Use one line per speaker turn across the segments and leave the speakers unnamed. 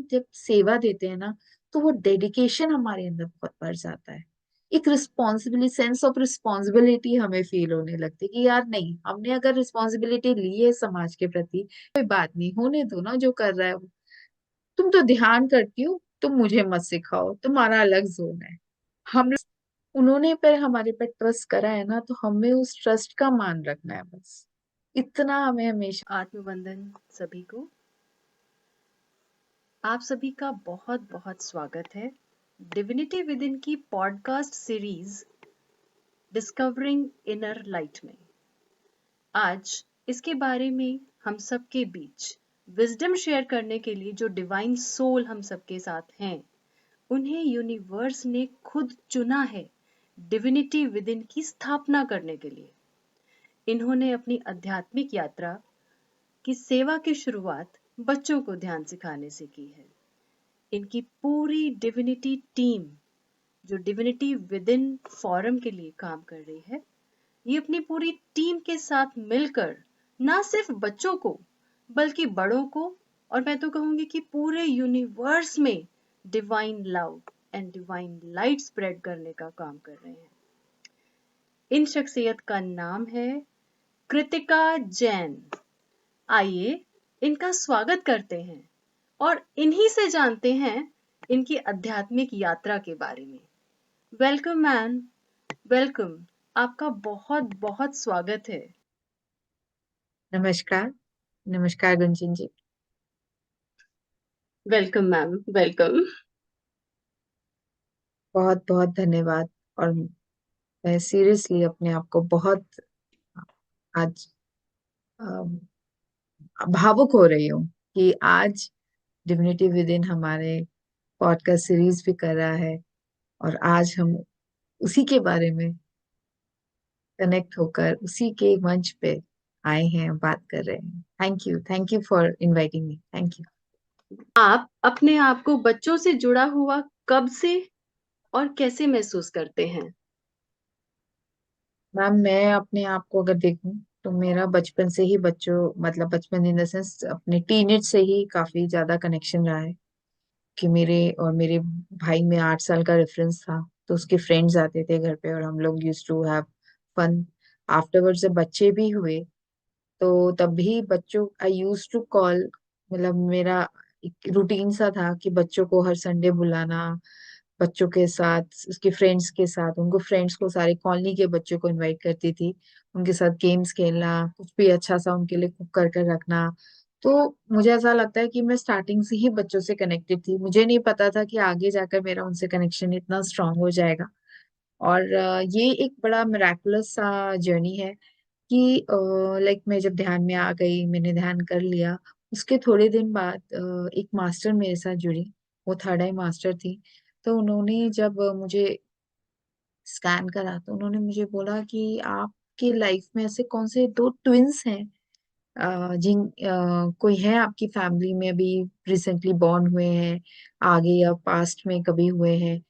जब सेवा देते हैं ना, तो वो डेडिकेशन हमारे अंदर बहुत बढ़ जाता है। एक रिस्पॉन्सिबिलिटी, सेंस ऑफ रिस्पॉन्सिबिलिटी हमें फील होने लगती है कि यार नहीं, हमने अगर रिस्पॉन्सिबिलिटी ली है समाज के प्रति, कोई बात नहीं, होने दो ना जो कर रहा है वो। तुम तो ध्यान करती हो, तुम मुझे मत सिखाओ, तुम्हारा अलग जोन है। हम उन्होंने पर हमारे पर ट्रस्ट करा है ना, तो हमें उस ट्रस्ट का मान रखना है बस। इतना हमें हमेशा।
आत्मवंदन सभी को। आप सभी का बहुत बहुत स्वागत है डिविनिटी विद इन की podcast series discovering inner light में। आज इसके बारे में हम सबके बीच विजडम शेयर करने के लिए जो डिवाइन सोल हम सबके साथ हैं, उन्हें यूनिवर्स ने खुद चुना है डिविनिटी विद इन की स्थापना करने के लिए। इन्होंने अपनी आध्यात्मिक यात्रा की सेवा की शुरुआत बच्चों को ध्यान सिखाने से की है। इनकी पूरी डिविनिटी टीम जो डिविनिटी विद इन फोरम के लिए काम कर रही है, ये अपनी पूरी टीम के साथ मिलकर ना सिर्फ बच्चों को बल्कि बड़ों को, और मैं तो कहूंगी कि पूरे यूनिवर्स में divine love and divine light spread करने का काम कर रहे हैं। इन शख्सियत का नाम है कृतिका जैन। आइए इनका स्वागत करते हैं और इन्हीं से जानते हैं इनकी आध्यात्मिक यात्रा के बारे में। Welcome ma'am, welcome. आपका बहुत बहुत स्वागत है।
नमस्कार। नमस्कार Gunjan ji.
Welcome ma'am, welcome.
बहुत बहुत धन्यवाद। और मैं सीरियसली अपने आप को बहुत आज अम, भावुक हो रही हूँ कि आज डिविनिटी विद इन हमारे पॉडकास्ट सीरीज भी कर रहा है, और आज हम उसी के बारे में कनेक्ट होकर उसी के मंच पे आए हैं, बात कर रहे हैं। Thank you for inviting me. Thank you.
आप अपने आप को बच्चों से जुड़ा हुआ कब से और कैसे महसूस करते हैं?
मैम, मैं अपने आप को अगर देखूं तो मेरा बचपन से ही बच्चों, मतलब बचपन इन द सेंस अपने टीनेज से ही काफी ज्यादा कनेक्शन रहा है। कि मेरे और मेरे भाई में 8 साल का डिफरेंस था, तो उसके फ्रेंड्स आते थे घर पे और हम लोग use to have fun. Afterward जब बच्चे भी हुए, तो तब भी बच्चों आई यूज टू कॉल, मतलब मेरा एक रूटीन सा था कि बच्चों को हर संडे बुलाना, बच्चों के साथ, उसके फ्रेंड्स के साथ, उनको फ्रेंड्स को सारे कॉलोनी के बच्चों को इनवाइट करती थी, उनके साथ गेम्स खेलना, कुछ भी अच्छा सा उनके लिए कुक कर कर रखना। तो मुझे ऐसा लगता है कि मैं स्टार्टिंग से ही बच्चों से कनेक्टेड थी। मुझे नहीं पता था कि आगे जाकर मेरा उनसे कनेक्शन इतना स्ट्रांग हो जाएगा। और ये एक बड़ा मिराकुलस सा जर्नी है कि लाइक मैं जब ध्यान में आ गई, मैंने ध्यान कर लिया, उसके थोड़े दिन बाद एक मास्टर मेरे साथ जुड़ी। वो थर्ड आई मास्टर थी। तो उन्होंने जब मुझे स्कैन करा, तो उन्होंने मुझे बोला कि आपके लाइफ में ऐसे कौन से दो ट्विंस हैं, कोई है आपकी फैमिली में अभी रिसेंटली बॉर्न हुए हैं, आगे या पास्ट में कभी हुए हैं,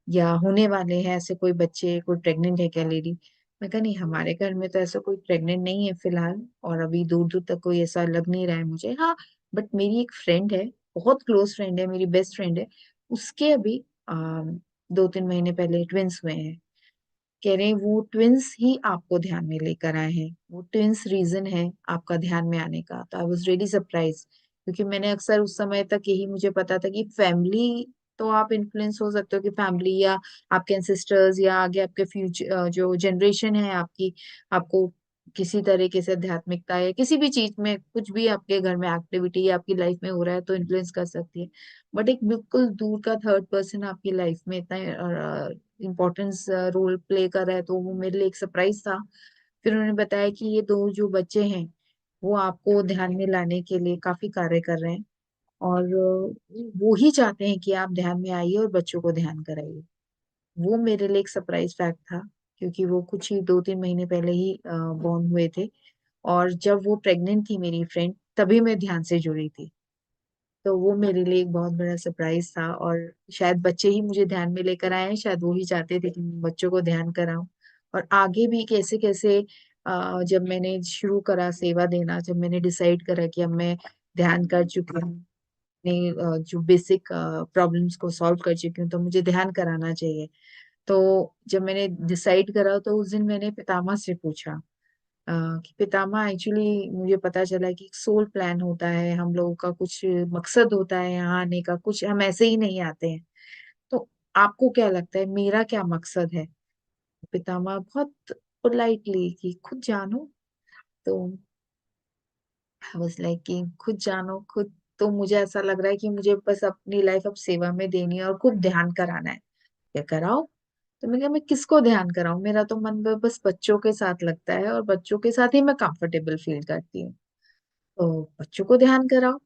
या होने वाले हैं ऐसे कोई बच्चे, कोई प्रेग्नेंट है क्या लेडी। मैं कहा नहीं, हमारे घर में तो ऐसा कोई प्रेग्नेंट नहीं है फिलहाल, और अभी दूर दूर तक कोई ऐसा लग नहीं रहा है मुझे। हाँ, बट मेरी एक फ्रेंड है, बहुत क्लोज फ्रेंड है, मेरी बेस्ट फ्रेंड है, उसके अभी 2-3 महीने पहले ट्विंस हुए हैं। कह रहे हैं वो ट्विंस ही आपको ध्यान में लेकर आए हैं, वो ट्विंस रीजन है आपका ध्यान में आने का। तो आई वाज रियली सरप्राइज, क्योंकि मैंने अक्सर उस समय तक यही मुझे पता था कि फैमिली, तो आप इन्फ्लुएंस हो सकते हो कि फैमिली या आपके एंसेस्टर्स या आगे आपके फ्यूचर जो जनरेशन है आपकी, आपको किसी तरीके से आध्यात्मिकता या किसी भी चीज में, कुछ भी आपके घर में एक्टिविटी या आपकी लाइफ में हो रहा है तो इन्फ्लुएंस कर सकती है। बट एक बिल्कुल दूर का थर्ड पर्सन आपकी लाइफ में इतना इम्पोर्टेंस रोल प्ले कर रहा है, तो वो मेरे लिए एक सरप्राइज था। फिर उन्होंने बताया कि ये दो जो बच्चे हैं, वो आपको ध्यान में लाने के लिए काफी कार्य कर रहे हैं, और वो ही चाहते हैं कि आप ध्यान में आइए और बच्चों को ध्यान कराइए। वो मेरे लिए एक सरप्राइज फैक्ट था, क्योंकि वो कुछ ही 2-3 महीने पहले ही बॉर्न हुए थे, और जब वो प्रेग्नेंट थी मेरी फ्रेंड, तभी मैं ध्यान से जुड़ी थी। तो वो मेरे लिए एक बहुत बड़ा सरप्राइज था, और शायद बच्चे ही मुझे ध्यान में लेकर आए हैं, शायद वो ही चाहते थे कि मैं बच्चों को ध्यान कराऊं। और आगे भी कैसे कैसे जब मैंने शुरू करा सेवा देना, जब मैंने डिसाइड करा कि अब मैं ध्यान कर चुकी हूँ, जो बेसिक प्रॉब्लम्स को सॉल्व कर चुकी हूँ, तो मुझे ध्यान कराना चाहिए। तो जब मैंने डिसाइड करा तो उस दिन मैंने पितामह से पूछा कि पितामह, एक्चुअली मुझे पता चला कि एक सोल प्लान होता है, हम लोगों का कुछ मकसद होता है यहाँ आने का, कुछ हम ऐसे ही नहीं आते हैं। तो आपको क्या लगता है मेरा क्या मकसद है? पितामह बहुत पोलाइटली कि खुद जानो। तो आई वाज लाइक कि खुद जानो खुद। तो मुझे ऐसा लग रहा है कि मुझे बस अपनी लाइफ अब सेवा में देनी है और खूब ध्यान कराना है। क्या कराओ? तो मैं क्या, मैं किसको ध्यान कराऊं? मेरा तो मन बस बच्चों के साथ लगता है और बच्चों के साथ ही मैं कंफर्टेबल फील करती हूँ। तो बच्चों को ध्यान कराओ।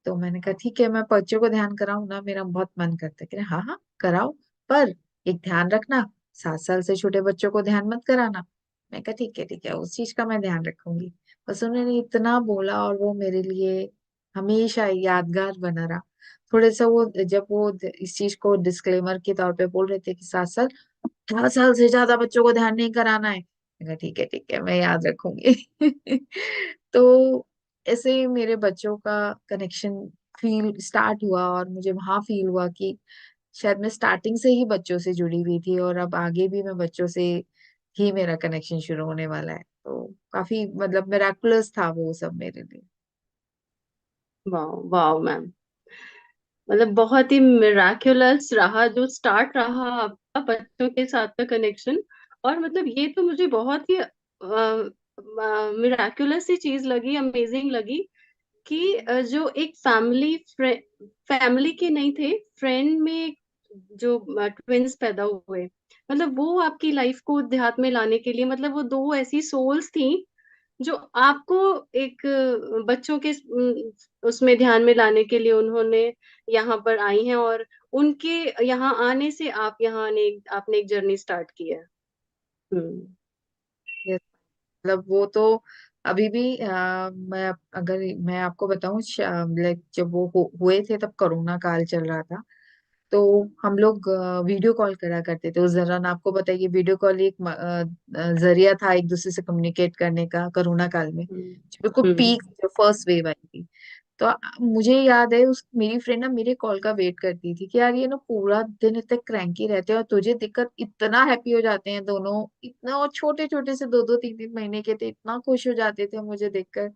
तो मैंने कहा ठीक है, मैं बच्चों को ध्यान कराऊं ना, मेरा बहुत मन करता है कि हाँ हाँ कराओ, पर एक ध्यान रखना, 7 साल से छोटे बच्चों को ध्यान मत कराना। मैं कहा ठीक है, उस चीज का मैं ध्यान रखूंगी। बस उन्होंने इतना बोला और वो मेरे लिए हमेशा यादगार बना रहा। थोड़े सा वो, जब वो इस चीज को डिस्क्लेमर के तौर पे बोल रहे थे कि 7 साल, 18 साल से ज्यादा बच्चों को ध्यान नहीं कराना है, मैंने कहा ठीक है, मैं याद रखूंगी। तो ऐसे ही मेरे बच्चों का कनेक्शन फील स्टार्ट हुआ और मुझे वहां फील हुआ कि शायद मैं स्टार्टिंग से ही बच्चों से जुड़ी हुई थी और अब आगे भी मैं बच्चों से ही मेरा कनेक्शन शुरू होने वाला है। तो काफी मतलब मिराकुलस था वो सब मेरे लिए।
वाह वाह मैम, मतलब बहुत ही मिराक्युलस रहा जो स्टार्ट रहा आपका बच्चों के साथ का कनेक्शन। और मतलब ये तो मुझे बहुत ही मिराक्युलस सी चीज लगी, अमेजिंग लगी कि जो एक फैमिली के नहीं थे, फ्रेंड में जो ट्विंस पैदा हुए, मतलब वो आपकी लाइफ को अध्यात्म में लाने के लिए, मतलब वो दो ऐसी सोल्स थी जो आपको एक बच्चों के उसमें ध्यान में लाने के लिए उन्होंने यहाँ पर आई हैं, और उनके यहाँ आने से आप यहाँ आने आपने एक जर्नी स्टार्ट की है। हम्म।
Yes, मतलब वो तो अभी भी मैं अगर मैं आपको बताऊं, लाइक जब वो हुए थे तब कोरोना काल चल रहा था। तो हम लोग वीडियो कॉल करा करते थे उस दौरान। आपको बताइए, वीडियो कॉल एक जरिया था एक दूसरे से कम्युनिकेट करने का कोरोना काल में,
हम्म।
बिल्कुल
हम्म।
पीक जो फर्स्ट वेव आई थी। तो मुझे याद है उस मेरी फ्रेंड ना मेरे कॉल का वेट करती थी कि यार ये ना पूरा दिन इतने क्रैंकी रहते हैं और तुझे दिक्कत, इतना हैप्पी हो जाते हैं दोनों, इतना, और छोटे छोटे से 2 2 3 3 महीने के थे, इतना खुश हो जाते थे मुझे देखकर।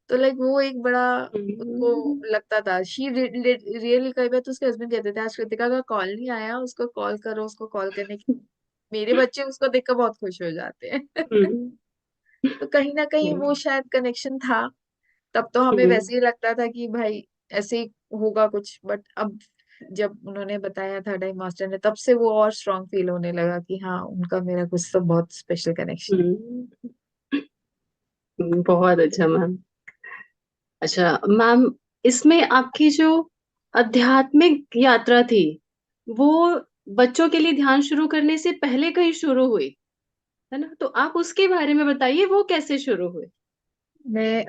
तो लाइक वो एक बड़ा उनको
हम्म।
लगता था। शी रियली, कई बार तो उसके हस्बैंड कहते थे आज कृतिका का कॉल नहीं आया, उसको कॉल करो, उसको कॉल करने की। मेरे बच्चे उसको देखकर बहुत खुश हो जाते हैं।
हम्म।
तो कहीं ना कहीं वो
हम्म।
शायद कनेक्शन था। तब तो हमें
हम्म।
वैसे ही लगता था कि भाई ऐसे ही होगा कुछ, बट अब जब उन्होंने बताया था टाइम मास्टर ने, तब से वो और स्ट्रांग फील होने लगा कि हाँ उनका मेरा कुछ तो बहुत स्पेशल कनेक्शन है।
हम्म। बहुत अच्छा मैम। अच्छा मैम, इसमें आपकी जो आध्यात्मिक यात्रा थी वो बच्चों के लिए ध्यान शुरू करने से पहले कहीं शुरू हुई, है ना? तो आप उसके बारे में बताइए, वो कैसे शुरू हुई।
मैं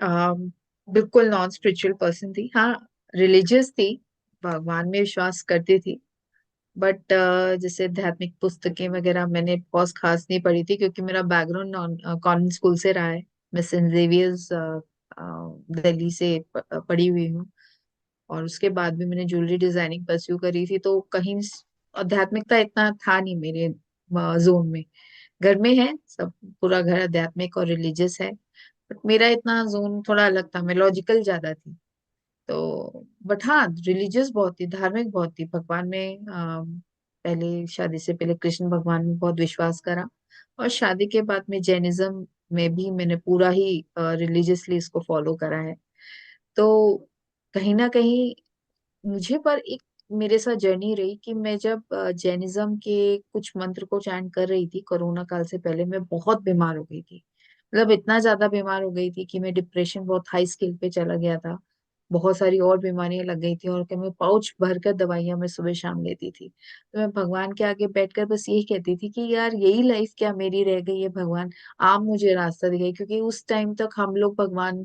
बिल्कुल नॉन स्पिरिचुअल पर्सन थी, हाँ रिलीजियस थी, भगवान में विश्वास करती थी। बट जैसे आध्यात्मिक पुस्तकें वगैरह मैंने बहुत खास नहीं पढ़ी थी, क्योंकि मेरा बैकग्राउंड नॉन कॉन्वेंट स्कूल से रहा है। मैं सेंट जेवियर्स दिल्ली से पढ़ी हुई हूँ। और उसके बाद भी मैंने ज्वेलरी डिजाइनिंग परस्यू करी थी, तो कहीं आध्यात्मिकता इतना था नहीं मेरे जोन में। घर में है सब, पूरा घर आध्यात्मिक और रिलीजियस है, बट मेरा इतना जोन थोड़ा अलग था, मैं लॉजिकल ज्यादा थी। तो बट हाँ, रिलीजियस बहुत थी, धार्मिक बहुत थी, भगवान में पहले शादी से पहले कृष्ण भगवान में बहुत विश्वास करा। और शादी के बाद में जैनिज्म में भी मैंने पूरा ही रिलीजियसली इसको फॉलो करा है। तो कहीं ना कहीं मुझे पर एक मेरे साथ जर्नी रही कि मैं जब जैनिज्म के कुछ मंत्र को चैंट कर रही थी कोरोना काल से पहले, मैं बहुत बीमार हो गई थी। मतलब इतना ज्यादा बीमार हो गई थी कि मैं डिप्रेशन बहुत हाई स्किल पे चला गया था। बहुत सारी और बीमारियां लग गई थी और कि मैं पाउच भर कर दवाइयां मैं सुबह शाम लेती थी। तो मैं भगवान के आगे बैठकर बस यही कहती थी कि यार यही लाइफ क्या मेरी रह गई है भगवान, आप मुझे रास्ता दिखाइए। क्योंकि उस टाइम तक हम लोग भगवान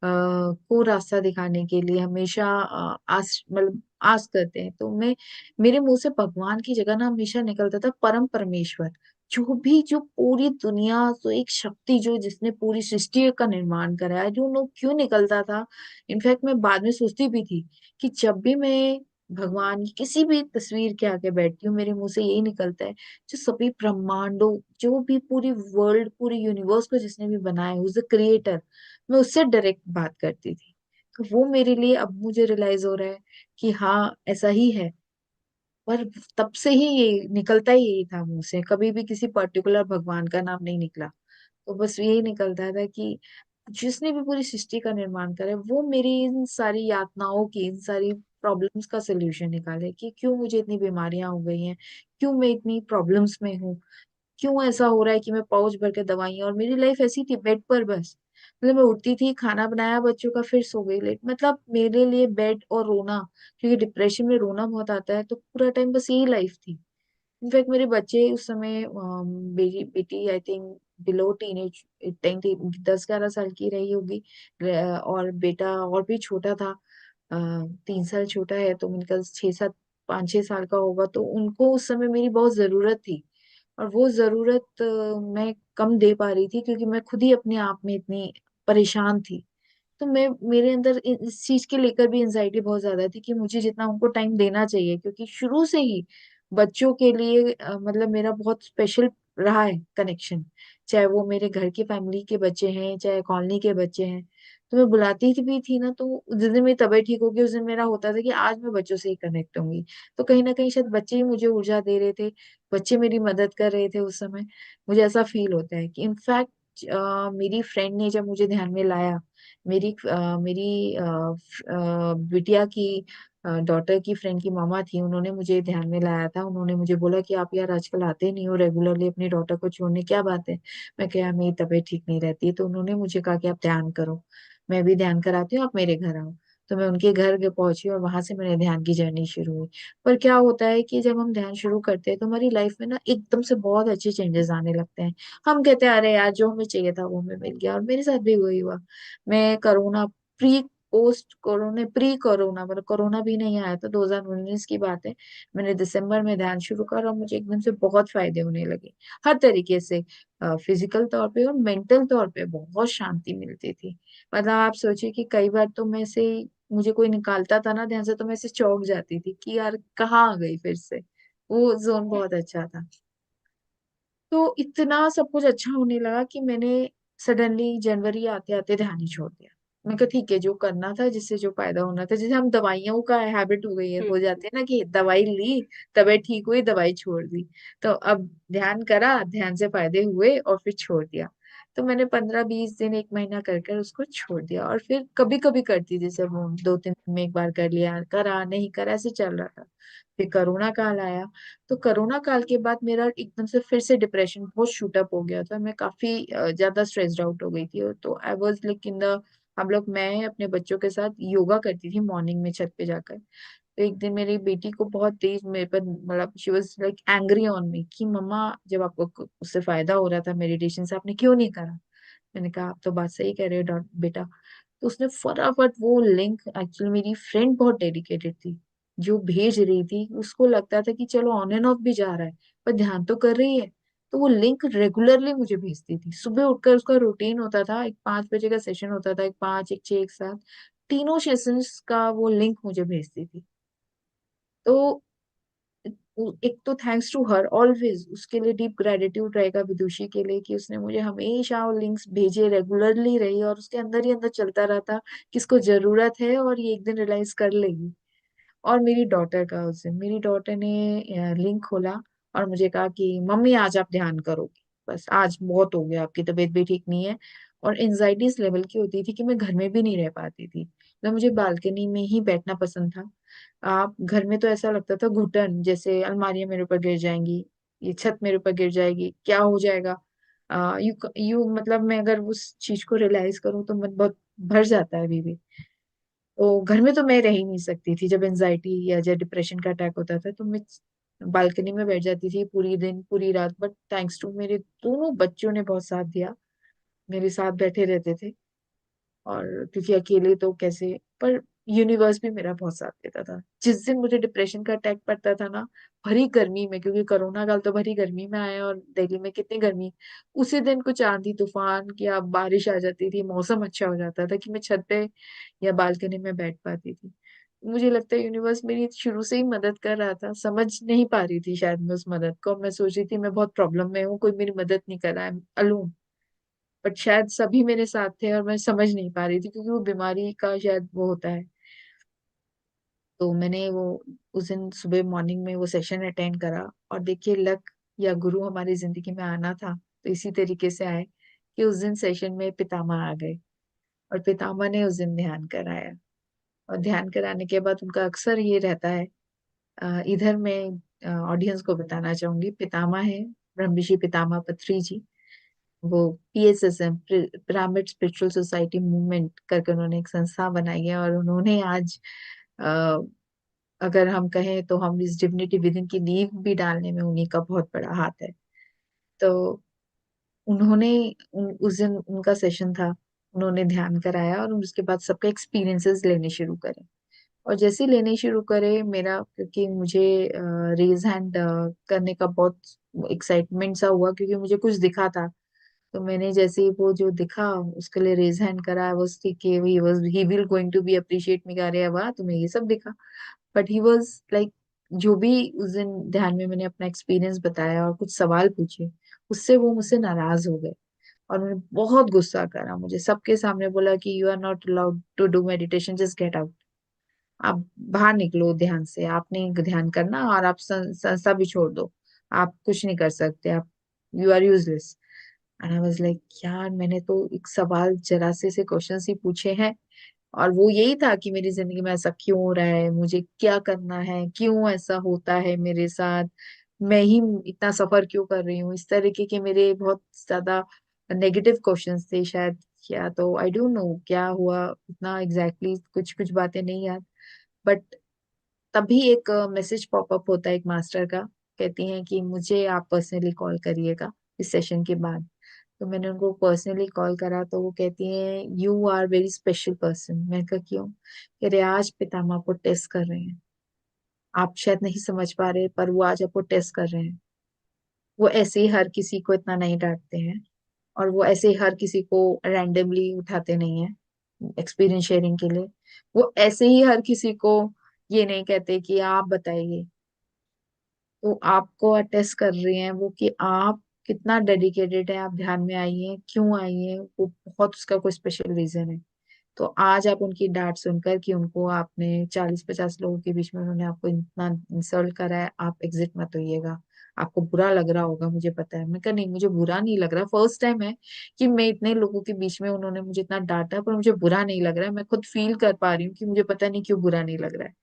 को रास्ता दिखाने के लिए हमेशा आस मतलब आस करते हैं। तो मैं, मेरे मुंह से भगवान की जगह ना हमेशा निकलता था परम परमेश्वर। जो पूरी दुनिया, तो एक शक्ति जो जिसने पूरी सृष्टि का निर्माण करा है, आई डोंट नो क्यों निकलता था। इनफैक्ट मैं बाद में सोचती भी थी कि जब भी मैं भगवान की किसी भी तस्वीर के आगे बैठती हूँ, मेरे मुंह से यही निकलता है, जो सभी ब्रह्मांडों, जो भी पूरी वर्ल्ड, पूरी यूनिवर्स को जिसने भी बनाया है, उस क्रिएटर, मैं उससे डायरेक्ट बात करती थी। तो वो मेरे लिए अब मुझे रियलाइज हो रहा है कि हाँ, ऐसा ही है। पर तब से ही ये निकलता ही यही था मुंह से, कभी भी किसी पर्टिकुलर भगवान का नाम नहीं निकला। तो बस यही निकलता था कि जिसने भी पूरी सृष्टि का निर्माण करा है, वो मेरी इन सारी यातनाओं की, इन सारी प्रॉब्लम्स का सोल्यूशन निकाले, कि क्यों मुझे इतनी बीमारियां हो गई हैं, क्यों मैं इतनी प्रॉब्लम्स में हूँ, क्यों ऐसा हो रहा है कि मैं पाउच भर के दवाइयां, और मेरी लाइफ ऐसी थी बेड पर बस। मतलब मैं उठती थी, खाना बनाया बच्चों का, फिर सो गई लेट, मतलब मेरे लिए बेड और रोना, क्योंकि डिप्रेशन में रोना बहुत आता है, तो पूरा टाइम बस यही लाइफ थी। इनफैक्ट मेरे बच्चे उस समय, बेटी बेटी आई थिंक बिलो टीनेज, 10-11 साल की रही होगी, और बेटा और भी छोटा था, 3 साल छोटा है, तो उनका 6-7, 5-6 साल का होगा। तो उनको उस समय मेरी बहुत जरूरत थी, और वो जरूरत मैं कम दे पा रही थी, क्योंकि मैं खुद ही अपने आप में इतनी परेशान थी। तो मैं, मेरे अंदर इस चीज के लेकर भी एंजाइटी बहुत ज्यादा थी, कि मुझे जितना उनको टाइम देना चाहिए, क्योंकि शुरू से ही बच्चों के लिए मतलब मेरा बहुत स्पेशल रहा है कनेक्शन। चाहे वो मेरे घर की फैमिली के बच्चे हैं, चाहे कॉलोनी के बच्चे हैं। तो मैं बुलाती थी भी थी ना, तो जिस दिन मेरी तबीयत ठीक होगी, उस दिन मेरा होता था कि आज मैं बच्चों से ही कनेक्ट होंगी। तो कहीं ना कहीं शायद बच्चे ही मुझे ऊर्जा दे रहे थे, बच्चे मेरी मदद कर रहे थे उस समय। मुझे ऐसा फील होता है कि इनफैक्ट मेरी फ्रेंड ने जब मुझे ध्यान में लाया, मेरी बिटिया की डॉटर की फ्रेंड की मामा थी, उन्होंने मुझे ध्यान में लाया था। उन्होंने मुझे बोला कि आप यार आजकल आते नहीं हो रेगुलरली अपनी डॉटर को छोड़ने, क्या बात है? मैं क्या, मेरी तबीयत ठीक नहीं रहती है। तो उन्होंने मुझे कहा कि आप ध्यान करो, मैं भी ध्यान कराती हूँ, आप मेरे घर आओ। तो मैं उनके घर पहुंची, और वहां से मेरे ध्यान की जर्नी शुरू हुई। पर क्या होता है कि जब हम ध्यान शुरू करते हैं, तो हमारी लाइफ में ना एकदम से बहुत अच्छे चेंजेस आने लगते हैं। हम कहते हैं अरे यार, जो हमें चाहिए था वो हमें मिल गया, और मेरे साथ भी वही हुआ। मैं corona, pre post corona, pre corona, मतलब कोरोना भी नहीं आया था, 2019 की बात है। मैंने दिसंबर में ध्यान शुरू करा, और मुझे एकदम से बहुत फायदे होने लगे, हर तरीके से। फिजिकल तौर पे और मेंटल तौर पे बहुत शांति मिलती थी। मतलब आप सोचिए कि कई बार तो मैं से, मुझे कोई निकालता था ना ध्यान से, तो मैं ऐसे चौंक जाती थी कि यार कहाँ आ गई फिर से। वो जोन बहुत अच्छा था। तो इतना सब कुछ अच्छा होने लगा कि मैंने सडनली जनवरी आते आते ध्यान ही छोड़ दिया। मैं कहा ठीक है, जो करना था, जिससे जो फायदा होना था, जैसे हम दवाइयों का हैबिट हो गई है,
हम्म।
हो जाते हैं ना, कि दवाई ली, तबीयत ठीक हुई, दवाई छोड़ दी। तो अब ध्यान करा, ध्यान से फायदे हुए, और फिर छोड़ दिया। तो मैंने 15-20 दिन, 1 महीना कर कर उसको छोड़ दिया, और फिर कभी कभी करती थी, जैसे वो 2-3 दिन में एक बार कर लिया, करा नहीं करा, ऐसे चल रहा था। फिर कोरोना काल आया। तो कोरोना काल के बाद मेरा एकदम से फिर से डिप्रेशन बहुत शूट अप हो गया था, मैं काफी ज्यादा स्ट्रेस्ड आउट हो गई थी। तो आई वाज लाइक इन द, हम लोग, मैं अपने बच्चों के साथ योगा करती थी मॉर्निंग में छत पे जाकर। तो एक दिन मेरी बेटी को बहुत तेज मेरे पर, मतलब she was like angry on me, कि मम्मा, जब आपको उससे फायदा हो रहा था मेडिटेशन से, आपने क्यों नहीं करा? मैंने कहा आप तो बात सही कह रहे हो बेटा। तो उसने फटाफट वो लिंक, एक्चुअली मेरी फ्रेंड बहुत डेडिकेटेड थी, जो भेज रही थी, उसको लगता था कि चलो ऑन एंड ऑफ भी जा रहा है, पर ध्यान तो कर रही है। तो वो लिंक रेगुलरली मुझे भेजती थी, सुबह उठकर उसका रूटीन होता था, एक 5 बजे का सेशन होता था, एक 5, एक 6, एक 7, तीनों सेशंस का वो लिंक मुझे भेजती थी। तो एक तो थैंक्स टू हर ऑलवेज, उसके लिए डीप ग्रेटिट्यूड रहेगा विदुषी के लिए, कि उसने मुझे हमेशा वो लिंक्स भेजे, रेगुलरली रही, और उसके अंदर ही अंदर चलता रहता कि इसको जरूरत है, और ये एक दिन रियलाइज कर लेगी। और मेरी डॉटर का, उस दिन मेरी डॉटर ने लिंक खोला, और मुझे कहा कि मम्मी आज आप ध्यान करोगी, बस आज बहुत हो गया, आपकी तबीयत भी ठीक नहीं है। और एनजाइटी इस लेवल की होती थी कि मैं घर में भी नहीं रह पाती थी, मतलब मुझे बालकनी में ही बैठना पसंद था। आप घर में तो ऐसा लगता था घुटन, जैसे अलमारियां मेरे ऊपर गिर जाएंगी, ये छत मेरे ऊपर गिर जाएगी, क्या हो जाएगा। यू मतलब मैं अगर उस चीज को रियलाइज करूँ, तो मन बहुत भर जाता है अभी भी। तो घर में तो मैं रह ही नहीं सकती थी, जब एनजाइटी या जब डिप्रेशन का अटैक होता था, तो मैं बालकनी में बैठ जाती थी पूरी दिन पूरी रात। बट थैंक्स टू मेरे दोनों बच्चों ने बहुत साथ दिया, मेरे साथ बैठे रहते थे। और क्योंकि अकेले तो कैसे, पर यूनिवर्स भी मेरा बहुत साथ देता था। जिस दिन मुझे डिप्रेशन का अटैक पड़ता था ना, भरी गर्मी में, क्योंकि कोरोना काल तो भरी गर्मी में आया और दिल्ली में कितनी गर्मी, उसी दिन कुछ आंधी तूफान की या बारिश आ जाती थी, मौसम अच्छा हो जाता था कि मैं छत पे या बालकनी में बैठ पाती थी। मुझे लगता है यूनिवर्स मेरी शुरू से ही मदद कर रहा था, समझ नहीं पा रही थी शायद मैं उस मदद को। मैं सोच रही थी मैं बहुत प्रॉब्लम में हूँ, कोई मेरी मदद नहीं कर रहा है, अलोन। बट शायद सभी मेरे साथ थे और मैं समझ नहीं पा रही थी, क्योंकि वो बीमारी का शायद वो होता है। तो मैंने वो उस दिन सुबह मॉर्निंग में वो सेशन अटेंड करा, और देखिए लक या गुरु हमारी जिंदगी में आना था तो इसी तरीके से आए कि उस दिन सेशन में पितामह आ गए, और पितामह ने उस दिन ध्यान कराया। और ध्यान कराने के बाद उनका अक्सर ये रहता है, इधर मैं ऑडियंस को बताना चाहूंगी, पितामह है ब्रह्मऋषि पितामह पत्री जी। वो PSSM, pyramid spiritual society movement करके उन्होंने एक संस्था बनाई है, और उन्होंने आज अगर हम कहें तो हम इस डिविनिटी विदिन की नींव भी डालने में उन्हीं का बहुत बड़ा हाथ है। तो उन्होंने उस दिन उनका सेशन था, उन्होंने ध्यान कराया और उसके बाद सबके एक्सपीरियंसेस लेने शुरू करे। और जैसे ही लेने शुरू करे मेरा, क्योंकि मुझे रेज हैंड करने का बहुत एक्साइटमेंट सा हुआ, क्योंकि मुझे कुछ दिखा था। तो मैंने जैसे ही वो जो दिखा उसके लिए रेज हैंड करा, I was thinking he will going to be appreciate me, कह रहे वाह तुम्हें ये सब दिखा। बट ही वॉज लाइक, जो भी उस दिन ध्यान में मैंने अपना एक्सपीरियंस बताया और कुछ सवाल पूछे, उससे वो मुझसे नाराज हो गए। और उन्होंने बहुत गुस्सा करा, मुझे सबके सामने बोला कि you are not allowed to do meditation, just get out. आप बाहर निकलो ध्यान से, आप नहीं ध्यान करना, और आप संस्था भी छोड़ दो, आप कुछ नहीं कर सकते, आप you are useless. And I was like यार, मैंने तो एक सवाल जरा से क्वेश्चन ही पूछे हैं, और वो यही था कि मेरी जिंदगी में ऐसा क्यों हो रहा है, मुझे क्या करना है, क्यों ऐसा होता है मेरे साथ, मैं ही इतना सफर क्यों कर रही हूँ, इस तरीके के मेरे बहुत ज्यादा नेगेटिव क्वेश्चंस थे शायद। क्या तो आई डोंट नो क्या हुआ, इतना एग्जैक्टली कुछ कुछ बातें नहीं याद। बट तभी एक मैसेज पॉपअप होता है एक मास्टर का, कहती हैं कि मुझे आप पर्सनली कॉल करिएगा इस सेशन के बाद। तो मैंने उनको पर्सनली कॉल करा, तो वो कहती हैं you are very special person. मैं कहा क्यों? कह रहे आज पितामह आपको टेस्ट कर रहे हैं, आप शायद नहीं समझ पा रहे पर वो आज आपको टेस्ट कर रहे हैं। वो ऐसे ही हर किसी को इतना नहीं डांटते हैं, और वो ऐसे ही हर किसी को रैंडमली उठाते नहीं है एक्सपीरियंस शेयरिंग के लिए। वो ऐसे ही हर किसी को ये नहीं कहते कि आप बताइए। तो आपको अटेस्ट कर रहे हैं वो कि आप कितना डेडिकेटेड है, आप ध्यान में आई हैं, क्यों आई हैं, वो बहुत उसका कोई स्पेशल रीजन है। तो आज आप उनकी डांट सुनकर कि उनको आपने 40-50 लोगों के बीच में उन्होंने आपको इतना इंसल्ट करा है, आप एग्जिट मत होइएगा। आपको बुरा लग रहा होगा, मुझे पता है। मैं कहा नहीं, मुझे बुरा नहीं लग रहा, फर्स्ट टाइम है कि मैं इतने लोगों के बीच में उन्होंने मुझे इतना डांटा, पर मुझे बुरा नहीं लग रहा है। मैं खुद फील कर पा रही हूँ कि मुझे पता नहीं क्यों बुरा नहीं लग रहा है।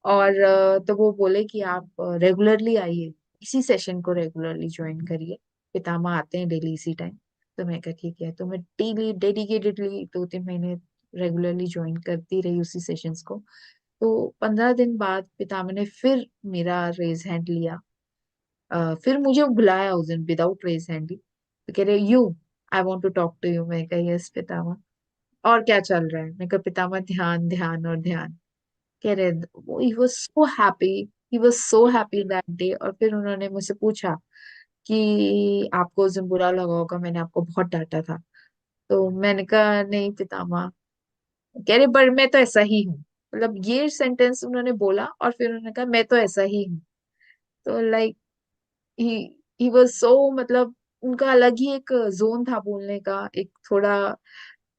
और तो वो बोले कि आप रेगुलरली आइए, इसी सेशन को रेगुलरली ज्वाइन करिए, पितामह आते हैं डेली इसी टाइम। तो मैं कहा ठीक है। तो मैं डेली डेडिकेटेडली 2-3 महीने रेगुलरली ज्वाइन करती रही उसी सेशंस को। तो 15 दिन बाद पितामह ने फिर मेरा रेज हैंड लिया, फिर मुझे बुलाया उस दिन विदाउट रेज हैंड ही। तो कह रहे you, I want to talk to you. मैं कहा यस पितामह, और क्या चल रहा है? मैं कहा पितामह ध्यान ध्यान और ध्यान। कह रहे he was so happy, he was so happy that day. और फिर उन्होंने मुझसे पूछा कि आपको उस दिन बुरा लगा होगा, मैंने आपको बहुत डांटा था। तो मैंने कहा नहीं पितामह। कह रहे पर मैं तो ऐसा ही हूँ। मतलब ये सेंटेंस उन्होंने बोला और फिर उन्होंने कहा मैं तो ऐसा ही हूँ। तो like he he was so, मतलब उनका अलग ही एक जोन था बोलने का, एक थोड़ा।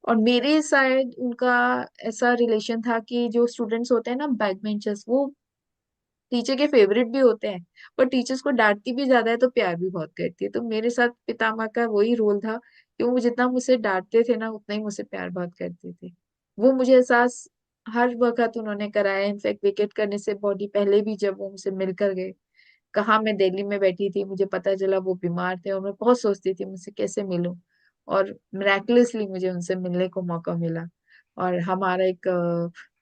और मेरे साइड उनका ऐसा रिलेशन था कि जो स्टूडेंट्स होते हैं ना बैक बेंचर्स, वो टीचर के फेवरेट भी होते हैं, पर टीचर्स को डांटती भी ज्यादा है तो प्यार भी बहुत करती है। तो मेरे साथ पितामह का वही रोल था कि वो जितना मुझसे डांटते थे ना, उतना ही मुझसे प्यार बहुत करते थे। वो मुझे एहसास हर वक्त उन्होंने कराया। इनफैक्ट विकेट करने से बॉडी पहले भी जब वो मुझसे मिलकर गए, कहाँ मैं दिल्ली में बैठी थी, मुझे पता चला वो बीमार थे, और मैं बहुत सोचती थी मुझसे कैसे मिलूं। और मिराकुलसली मुझे उनसे मिलने को मौका मिला, और हमारा एक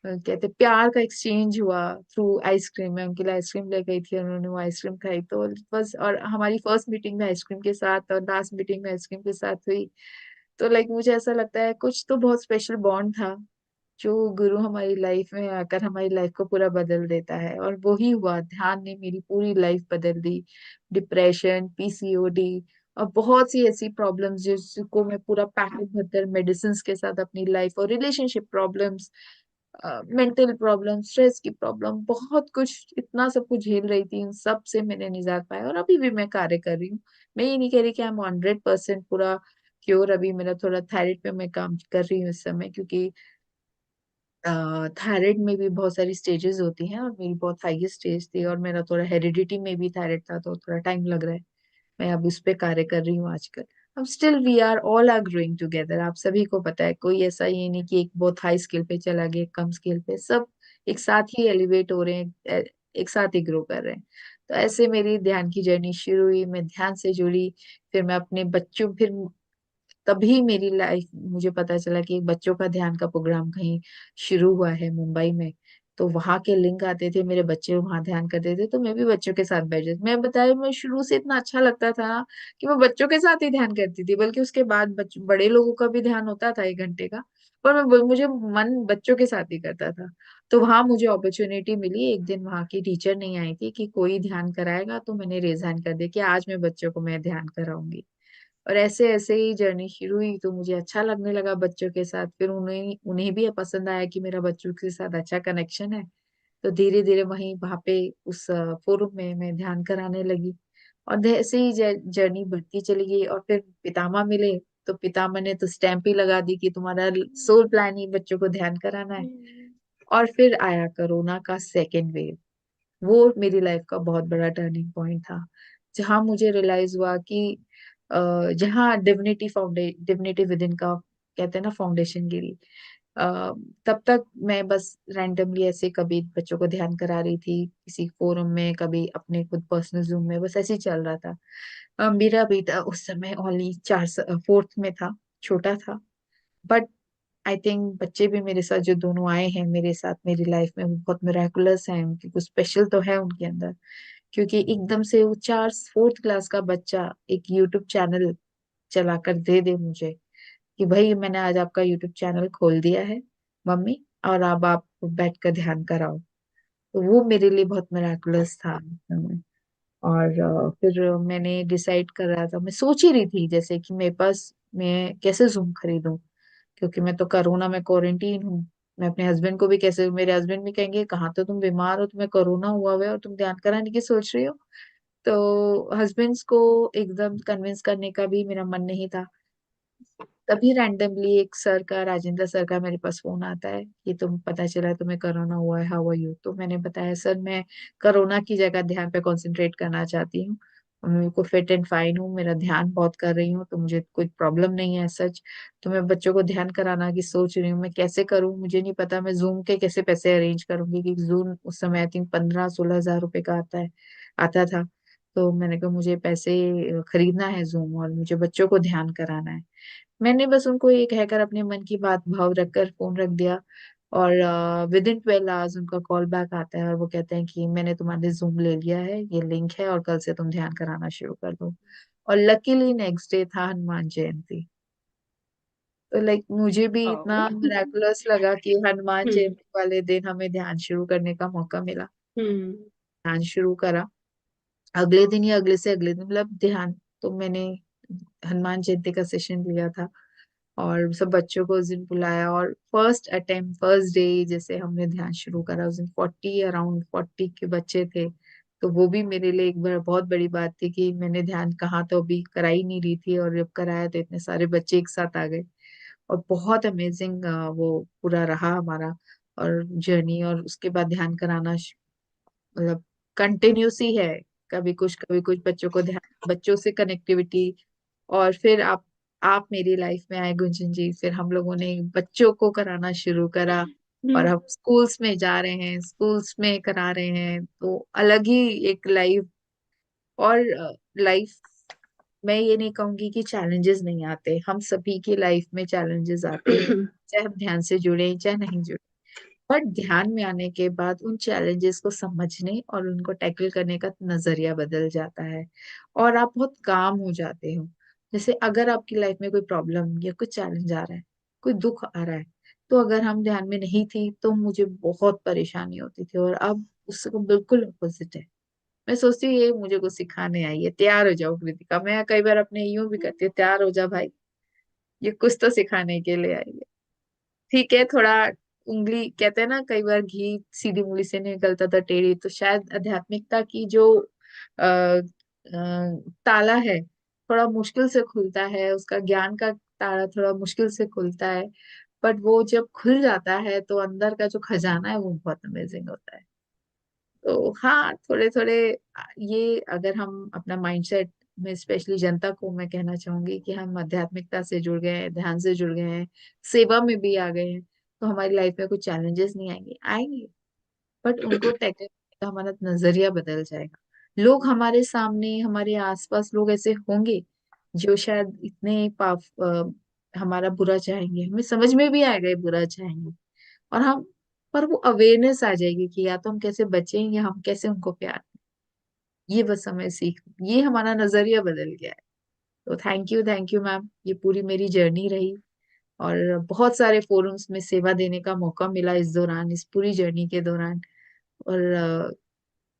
कहते प्यार का एक्सचेंज हुआ थ्रू आइसक्रीम। मैं उनके लिए आइसक्रीम ले गई थी और उन्होंने वो आइसक्रीम खाई। तो बस, और हमारी फर्स्ट मीटिंग में आइसक्रीम के साथ और लास्ट मीटिंग में आइसक्रीम के साथ हुई। तो लाइक मुझे ऐसा लगता है कुछ तो बहुत स्पेशल बॉन्ड था जो गुरु हमारी लाइफ में आकर हमारी लाइफ को पूरा बदल देता है, और वो ही हुआ। ध्यान ने मेरी पूरी लाइफ बदल दी। डिप्रेशन, पीसीओडी और बहुत सी ऐसी प्रॉब्लम्स जिसको मैं पूरा पैकेट भरकर मेडिसिन के साथ अपनी लाइफ, और relationship problems, mental problem, stress की प्रॉब्लम, बहुत कुछ, इतना सब कुछ झेल रही थी, इन सब से मैंने निजात पाया। और अभी भी मैं कार्य कर रही हूँ। मैं ये नहीं कह रही कि आई एम 100% पूरा क्योर। अभी मेरा थोड़ा थायराइड पे मैं काम कर रही हूँ इस समय, क्योंकि थायराइड में भी बहुत सारी स्टेजेस होती हैं, और मेरी बहुत हाईएस्ट स्टेज थी, और मेरा थोड़ा हेरिडिटी में भी थायराइड था, तो थोड़ा टाइम लग रहा है। मैं अब उस पे कार्य कर रही हूँ आजकल। अब still we are all are growing together. आप सभी को पता है, कोई ऐसा ये नहीं कि एक बहुत हाई स्केल पे चला गया, एक कम स्केल पे, सब एक साथ ही एलिवेट हो रहे हैं, एक साथ ही ग्रो कर रहे हैं। तो ऐसे मेरी ध्यान की जर्नी शुरू हुई, मैं ध्यान से जुड़ी। फिर मैं अपने बच्चों, फिर तभी मेरी लाइफ, मुझे पता चला कि एक बच्चों का ध्यान का प्रोग्राम कहीं शुरू हुआ है मुंबई में। तो वहां के लिंक आते थे, मेरे बच्चे वहां ध्यान करते थे, तो मैं भी बच्चों के साथ बैठ जाती। मैं बताया, मैं शुरू से इतना अच्छा लगता था ना कि मैं बच्चों के साथ ही ध्यान करती थी, बल्कि उसके बाद बड़े लोगों का भी ध्यान होता था 1 घंटे का। पर मुझे मन बच्चों के साथ ही करता था। तो वहां मुझे अपॉर्चुनिटी मिली। एक दिन वहां की टीचर नहीं आई थी कि कोई ध्यान कराएगा, तो मैंने रिजाइन कर दिया कि आज मैं बच्चों को मैं ध्यान कराऊंगी। और ऐसे ऐसे ही जर्नी शुरू हुई, तो मुझे अच्छा लगने लगा बच्चों के साथ। फिर उन्हें उन्हें भी पसंद आया कि मेरा बच्चों के साथ अच्छा कनेक्शन है। तो धीरे धीरे वहीं वहां पे उस फोरम में मैं ध्यान कराने लगी। और ऐसे ही जर्नी बढ़ती चली गई। और फिर पितामह मिले, तो पितामह ने तो स्टैंप ही लगा दी कि तुम्हारा सोल प्लान ही बच्चों को ध्यान कराना है। और फिर आया कोरोना का सेकेंड वेव। वो मेरी लाइफ का बहुत बड़ा टर्निंग पॉइंट था, जहां मुझे रियलाइज हुआ कि जहाँ डिविनिटी विद इन का कहते हैं ना, फाउंडेशन गिरी। अ, तब तक मैं बस रैंडमली ऐसे कभी बच्चों को ध्यान करा रही थी किसी फोरम में, कभी अपने खुद पर्सनल जूम में, बस ऐसे ही चल रहा था। मेरा बेटा उस समय ओनली 4 4th में था, छोटा था। बट आई थिंक बच्चे भी मेरे साथ जो दोनों आए हैं मेरे साथ मेरी लाइफ में, वो बहुत मिराकुलस हैं, उनकी कुछ स्पेशल तो है उनके अंदर। क्योंकि एकदम से वो 4th 4th क्लास का बच्चा एक यूट्यूब चैनल चलाकर दे दे मुझे कि भाई मैंने आज आपका यूट्यूब चैनल खोल दिया है मम्मी, और अब आप बैठ कर ध्यान कराओ। तो वो मेरे लिए बहुत मिराकुलस था। और फिर मैंने डिसाइड कर रहा था, मैं सोच ही रही थी जैसे कि मेरे पास, मैं कैसे जूम खरीदूं, क्योंकि मैं तो कोरोना में क्वारंटीन हूँ। मैं अपने हस्बैंड को भी कैसे, मेरे हस्बैंड भी कहेंगे कहाँ तो तुम बीमार हो, तुम्हें कोरोना हुआ हुआ है और तुम ध्यान कराने की सोच रही हो। तो हस्बैंड्स को एकदम कन्विंस करने का भी मेरा मन नहीं था। तभी रैंडमली एक सर का, राजेंद्र सर का मेरे पास फोन आता है कि तुम, पता चला है तुम्हें कोरोना हुआ है, हाउ आर यू। तो मैंने बताया सर मैं कोरोना की जगह ध्यान पे कंसंट्रेट करना चाहती हूँ। और मेरे को फिट एंड फाइन हूँ, मेरा ध्यान बहुत कर रही हूँ, तो मुझे कोई प्रॉब्लम नहीं है सच। तो मैं बच्चों को ध्यान कराना की सोच रही हूँ, मैं कैसे करूँ मुझे नहीं पता। मैं जूम के कैसे पैसे अरेंज करूंगी, क्योंकि जूम उस समय आई थिंक 15 16 हजार रुपए का आता था। तो मैंने कहा मुझे पैसे खरीदना है जूम, और मुझे बच्चों को ध्यान कराना है। मैंने बस उनको ये कहकर अपने मन की बात भाव रखकर फोन रख दिया। और विद इन 12 आवर्स उनका कॉल बैक आता है, और वो कहते हैं कि मैंने तुम्हारे जूम ले लिया है, ये लिंक है, और कल से तुम ध्यान कराना शुरू कर दो। और लकीली नेक्स्ट डे था हनुमान जयंती। तो लाइक मुझे भी
आओ।
इतना मिराकुलस लगा कि हनुमान
हम्म।
जयंती वाले दिन हमें ध्यान शुरू करने का मौका मिला।
हम्म।
ध्यान शुरू करा अगले दिन या अगले से अगले दिन, मतलब ध्यान। तो मैंने हनुमान जयंती का सेशन लिया था, और सब बच्चों को उस दिन बुलाया। और फर्स्ट अटेम्प्ट, फर्स्ट डे जैसे हमने ध्यान शुरू करा, उस दिन 40 के बच्चे थे। तो वो भी मेरे लिए एक बार बहुत बड़ी बात थी कि मैंने ध्यान कहाँ तो अभी करा ही नहीं रही थी, और जब कराया तो इतने सारे बच्चे एक साथ आ गए। और बहुत अमेजिंग वो पूरा रहा हमारा और जर्नी। और उसके बाद ध्यान कराना मतलब कंटिन्यूस ही है। कभी कुछ बच्चों को ध्यान, बच्चों से कनेक्टिविटी। और फिर आप मेरी लाइफ में आए गुंजन जी, फिर हम लोगों ने बच्चों को कराना शुरू करा। और
हम्म।
हम स्कूल्स में जा रहे हैं, स्कूल्स में करा रहे हैं, तो अलग ही एक लाइफ। और लाइफ, मैं ये नहीं कहूंगी कि चैलेंजेस नहीं आते, हम सभी की लाइफ में चैलेंजेस आते हैं, चाहे हम ध्यान से जुड़े चाहे नहीं जुड़े। पर ध्यान में आने के बाद उन चैलेंजेस को समझने और उनको टैकल करने का नजरिया बदल जाता है, और आप बहुत काम हो जाते हो। जैसे अगर आपकी लाइफ में कोई प्रॉब्लम या कुछ चैलेंज आ रहा है, कोई दुख आ रहा है, तो अगर हम ध्यान में नहीं थी तो मुझे बहुत परेशानी होती थी, और अब उसको बिल्कुल अपोजिट है। मैं सोचती हूँ ये मुझे कुछ सिखाने आई है, तैयार हो जाओ कृतिका। मैं कई बार अपने यूं भी करती हूँ, तैयार हो जा भाई, ये कुछ तो सिखाने के लिए आई है। ठीक है, थोड़ा उंगली, कहते हैं ना कई बार घी सीधी उंगली से नहीं निकलता था टेढ़ी, तो शायद आध्यात्मिकता की जो ताला है थोड़ा मुश्किल से खुलता है, उसका ज्ञान का ताला थोड़ा मुश्किल से खुलता है, बट वो जब खुल जाता है तो अंदर का जो खजाना है वो बहुत अमेजिंग होता है। तो हाँ, थोड़े थोड़े ये अगर हम अपना माइंडसेट में, स्पेशली जनता को मैं कहना चाहूंगी कि हम आध्यात्मिकता से जुड़ गए हैं, ध्यान से जुड़ गए हैं, सेवा में भी आ गए हैं, तो हमारी लाइफ में कुछ चैलेंजेस नहीं आएंगे, आएंगे, बट उनको टैकल करने का हमारा नजरिया बदल जाएगा। लोग हमारे सामने, हमारे आसपास लोग ऐसे होंगे जो शायद इतने हमारा बुरा चाहेंगे, हमें समझ में भी आएगा ये बुरा चाहेंगे, और हम, पर वो अवेयरनेस आ जाएगी कि या तो हम कैसे बचें या हम कैसे उनको प्यार करें। ये बस हमें सीख, ये हमारा नजरिया बदल गया है। तो थैंक यू मैम, ये पूरी मेरी जर्नी रही, और बहुत सारे फोरम्स में सेवा देने का मौका मिला इस दौरान, इस पूरी जर्नी के दौरान। और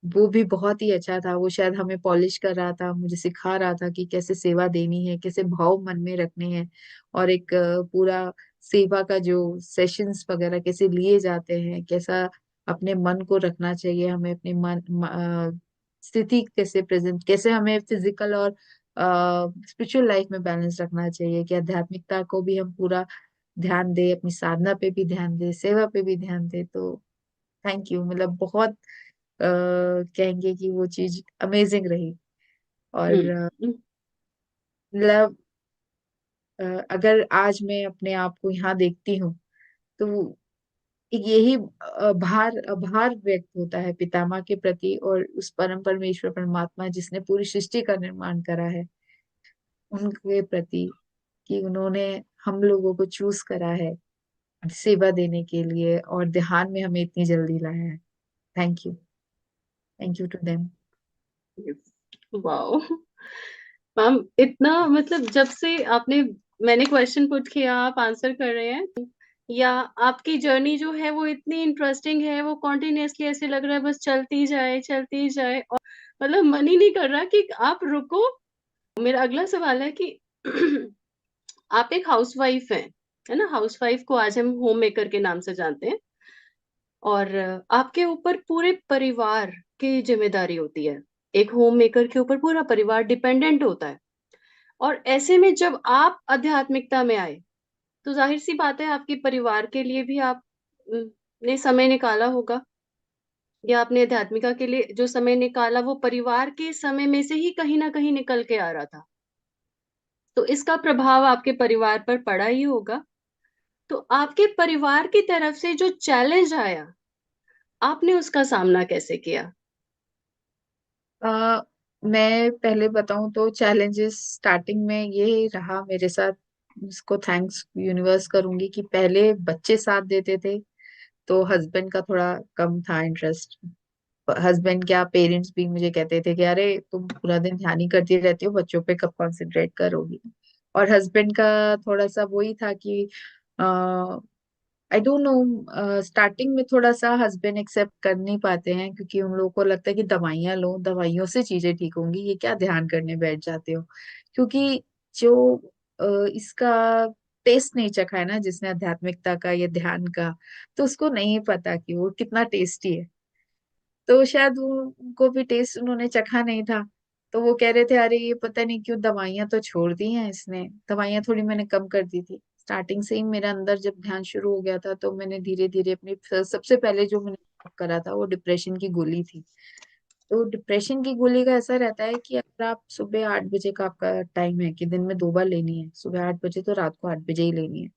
वो भी बहुत ही अच्छा था, वो शायद हमें पॉलिश कर रहा था, मुझे सिखा रहा था कि कैसे सेवा देनी है, कैसे भाव मन में रखने हैं, और एक पूरा सेवा का जो सेशंस वगैरह कैसे लिए जाते हैं, कैसा अपने मन को रखना चाहिए हमें, अपने स्थिति कैसे प्रेजेंट, कैसे हमें फिजिकल और स्पिरिचुअल लाइफ में बैलेंस रखना चाहिए, कि आध्यात्मिकता को भी हम पूरा ध्यान दे, अपनी साधना पे भी ध्यान दे, सेवा पे भी ध्यान दे। तो थैंक यू, मतलब बहुत कहेंगे कि वो चीज अमेजिंग रही। और
हम्म।
मतलब अगर आज मैं अपने आप को यहाँ देखती हूँ, तो एक यही भार व्यक्त होता है पितामह के प्रति, और उस परम परमेश्वर परमात्मा जिसने पूरी सृष्टि का निर्माण करा है उनके प्रति, कि उन्होंने हम लोगों को चूज करा है सेवा देने के लिए, और ध्यान में हमें इतनी जल्दी लाया है। Thank you, thank you to them.
Wow ma'am, इतना मतलब जब से आपने, मैंने क्वेश्चन पुट किया, आप आंसर कर रहे हैं, या आपकी जर्नी जो है वो इतनी इंटरेस्टिंग है, वो कॉन्टिन्यूअसली ऐसे लग रहा है बस चलती जाए, और मतलब मन ही नहीं कर रहा कि आप रुको। मेरा अगला सवाल है कि आप एक हाउसवाइफ हैं, है ना? हाउसवाइफ को आज हम होम मेकर के नाम से जानते हैं, और आपके ऊपर पूरे परिवार की जिम्मेदारी होती है। एक होम मेकर के ऊपर पूरा परिवार डिपेंडेंट होता है, और ऐसे में जब आप आध्यात्मिकता में आए, तो जाहिर सी बात है आपके परिवार के लिए भी आप ने समय निकाला होगा, या आपने आध्यात्मिका के लिए जो समय निकाला वो परिवार के समय में से ही कहीं ना कहीं निकल के आ रहा था, तो इसका प्रभाव आपके परिवार पर पड़ा ही होगा। तो आपके परिवार की तरफ से जो चैलेंज आया, आपने उसका सामना कैसे किया?
मैं पहले बताऊं तो चैलेंजेस स्टार्टिंग में ये रहा मेरे साथ, इसको थैंक्स यूनिवर्स करूंगी कि पहले बच्चे साथ देते थे, तो हस्बैंड का थोड़ा कम था इंटरेस्ट। हस्बैंड क्या, पेरेंट्स भी मुझे कहते थे कि अरे तुम पूरा दिन ध्यान ही करती रहती हो, बच्चों पे कब कंसंट्रेट करोगी। और हस्बैंड का थोड़ा सा वही था कि आई डोंट नो, स्टार्टिंग में थोड़ा सा हस्बैंड एक्सेप्ट कर नहीं पाते हैं, क्योंकि उन लोगों को लगता है कि दवाइयां लो, दवाइयों से चीजें ठीक होंगी, ये क्या ध्यान करने बैठ जाते हो। क्योंकि जो इसका टेस्ट नहीं चखा है ना जिसने आध्यात्मिकता का या ध्यान का, तो उसको नहीं पता कि वो कितना टेस्टी है। तो शायद उनको भी टेस्ट उन्होंने चखा नहीं था, तो वो कह रहे थे अरे ये पता नहीं क्यों दवाइयां तो छोड़ दी हैं इसने, दवाइयां थोड़ी मैंने कम कर दी थी। स्टार्टिंग से ही मेरा अंदर जब ध्यान शुरू हो गया था, तो मैंने धीरे धीरे अपनी सबसे पहले जो मैंने करा था वो डिप्रेशन की गोली थी। तो डिप्रेशन की गोली का ऐसा रहता है कि अगर आप सुबह 8 बजे का आपका टाइम है कि दिन में 2 बार लेनी है, सुबह 8 बजे तो रात को 8 बजे ही लेनी है।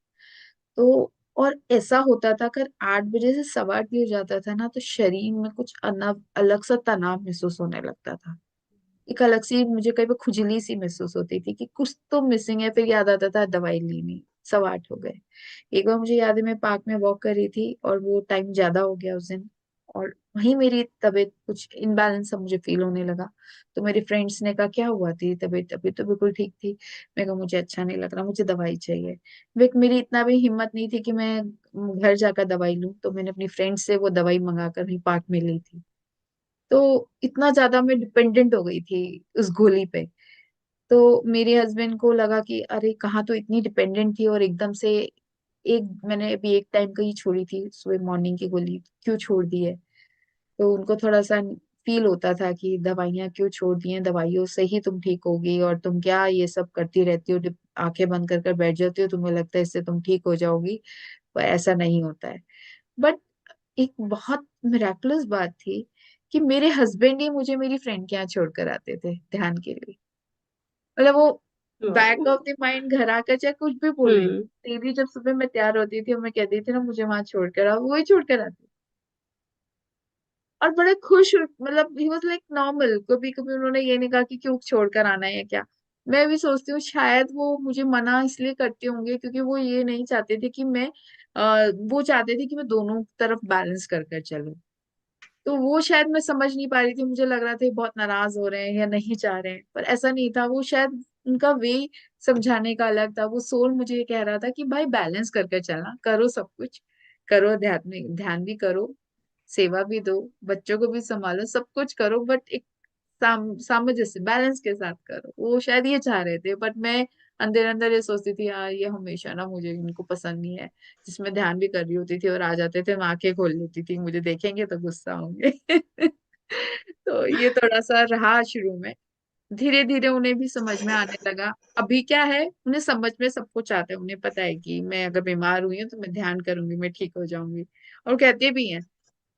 तो और ऐसा होता था, अगर 8 बजे से 8:15 भी हो जाता था ना, तो शरीर में कुछ अलग सा तनाव महसूस होने लगता था। एक अलग सी मुझे कहीं पे खुजली सी महसूस होती थी कि कुछ तो मिसिंग है, फिर याद आता था दवाई लेनी। 8:15 हो गए। एक बार मुझे याद है मैं पार्क में वॉक कर रही थी और वो टाइम ज्यादा हो गया उस दिन, और वहीं मेरी तबीयत कुछ इनबैलेंस सा मुझे फील होने लगा। तो मेरी फ्रेंड्स ने कहा क्या हुआ, थी तबीयत अभी तो बिल्कुल ठीक थी। मैं कहा मुझे अच्छा नहीं लग रहा, मुझे दवाई चाहिए। वे मेरी इतना भी हिम्मत नहीं थी कि मैं घर जाकर दवाई लूं, तो मैंने अपनी फ्रेंड से वो दवाई मंगाकर वहीं पार्क में ली थी। तो इतना ज्यादा मैं डिपेंडेंट हो गई थी उस गोली पे। तो मेरे हस्बैंड को लगा कि अरे कहाँ तो इतनी डिपेंडेंट थी और एकदम से एक मैंने अभी एक टाइम का ही छोड़ी थी सुबह मॉर्निंग की गोली, क्यों छोड़ दी है। तो उनको थोड़ा सा फील होता था कि दवाइयाँ क्यों छोड़ दी हैं, दवाइयों से ही तुम ठीक होगी और तुम क्या ये सब करती रहती हो, आंखें बंद कर कर बैठ जाती हो, तुम्हें लगता है इससे तुम ठीक हो जाओगी। पर ऐसा नहीं होता है। बट एक बहुत मिराकुलस बात थी कि मेरे हस्बैंड ही मुझे मेरी फ्रेंड के यहाँ छोड़कर आते थे ध्यान के लिए। मतलब वो बैक
वाह।
ऑफ द माइंड घर आकर चाहे कुछ भी बोले,
हम्म।
डेली जब सुबह मैं तैयार होती थी और मैं कहती थी ना मुझे वहां छोड़कर आओ, वो ही छोड़कर आते। और बड़े खुश मतलब ही वॉज लाइक नॉर्मल, कभी कभी उन्होंने ये नहीं कहा कि क्यों छोड़कर आना है या क्या। मैं भी सोचती हूँ शायद वो मुझे मना इसलिए करते होंगे क्योंकि वो ये नहीं चाहते थे कि मैं वो चाहते थे कि मैं दोनों तरफ बैलेंस कर कर चलूं। तो वो शायद मैं समझ नहीं पा रही थी, मुझे लग रहा था ये बहुत नाराज हो रहे हैं या नहीं चाह रहे हैं, पर ऐसा नहीं था। वो शायद उनका वे समझाने का अलग था। वो सोल मुझे ये कह रहा था कि भाई बैलेंस करके चलना, करो सब कुछ, करो आध्यात्मिक ध्यान भी करो, सेवा भी दो, बच्चों को भी संभालो, सब कुछ करो, बट एक सामंजस्य बैलेंस के साथ करो। वो शायद ये चाह रहे थे, बट मैं अंदर अंदर ये सोचती थी यार ये हमेशा ना मुझे इनको पसंद नहीं है। जिसमें ध्यान भी कर रही होती थी और आ जाते थे, मैं आंखें खोल लेती थी, मुझे देखेंगे तो गुस्सा होंगे। तो ये थोड़ा सा रहा शुरू में। धीरे धीरे उन्हें भी समझ में आने लगा। अभी क्या है, उन्हें समझ में सब कुछ आता है, उन्हें पता है कि मैं अगर बीमार हुई हूँ तो मैं ध्यान करूंगी, मैं ठीक हो जाऊंगी। और कहते भी हैं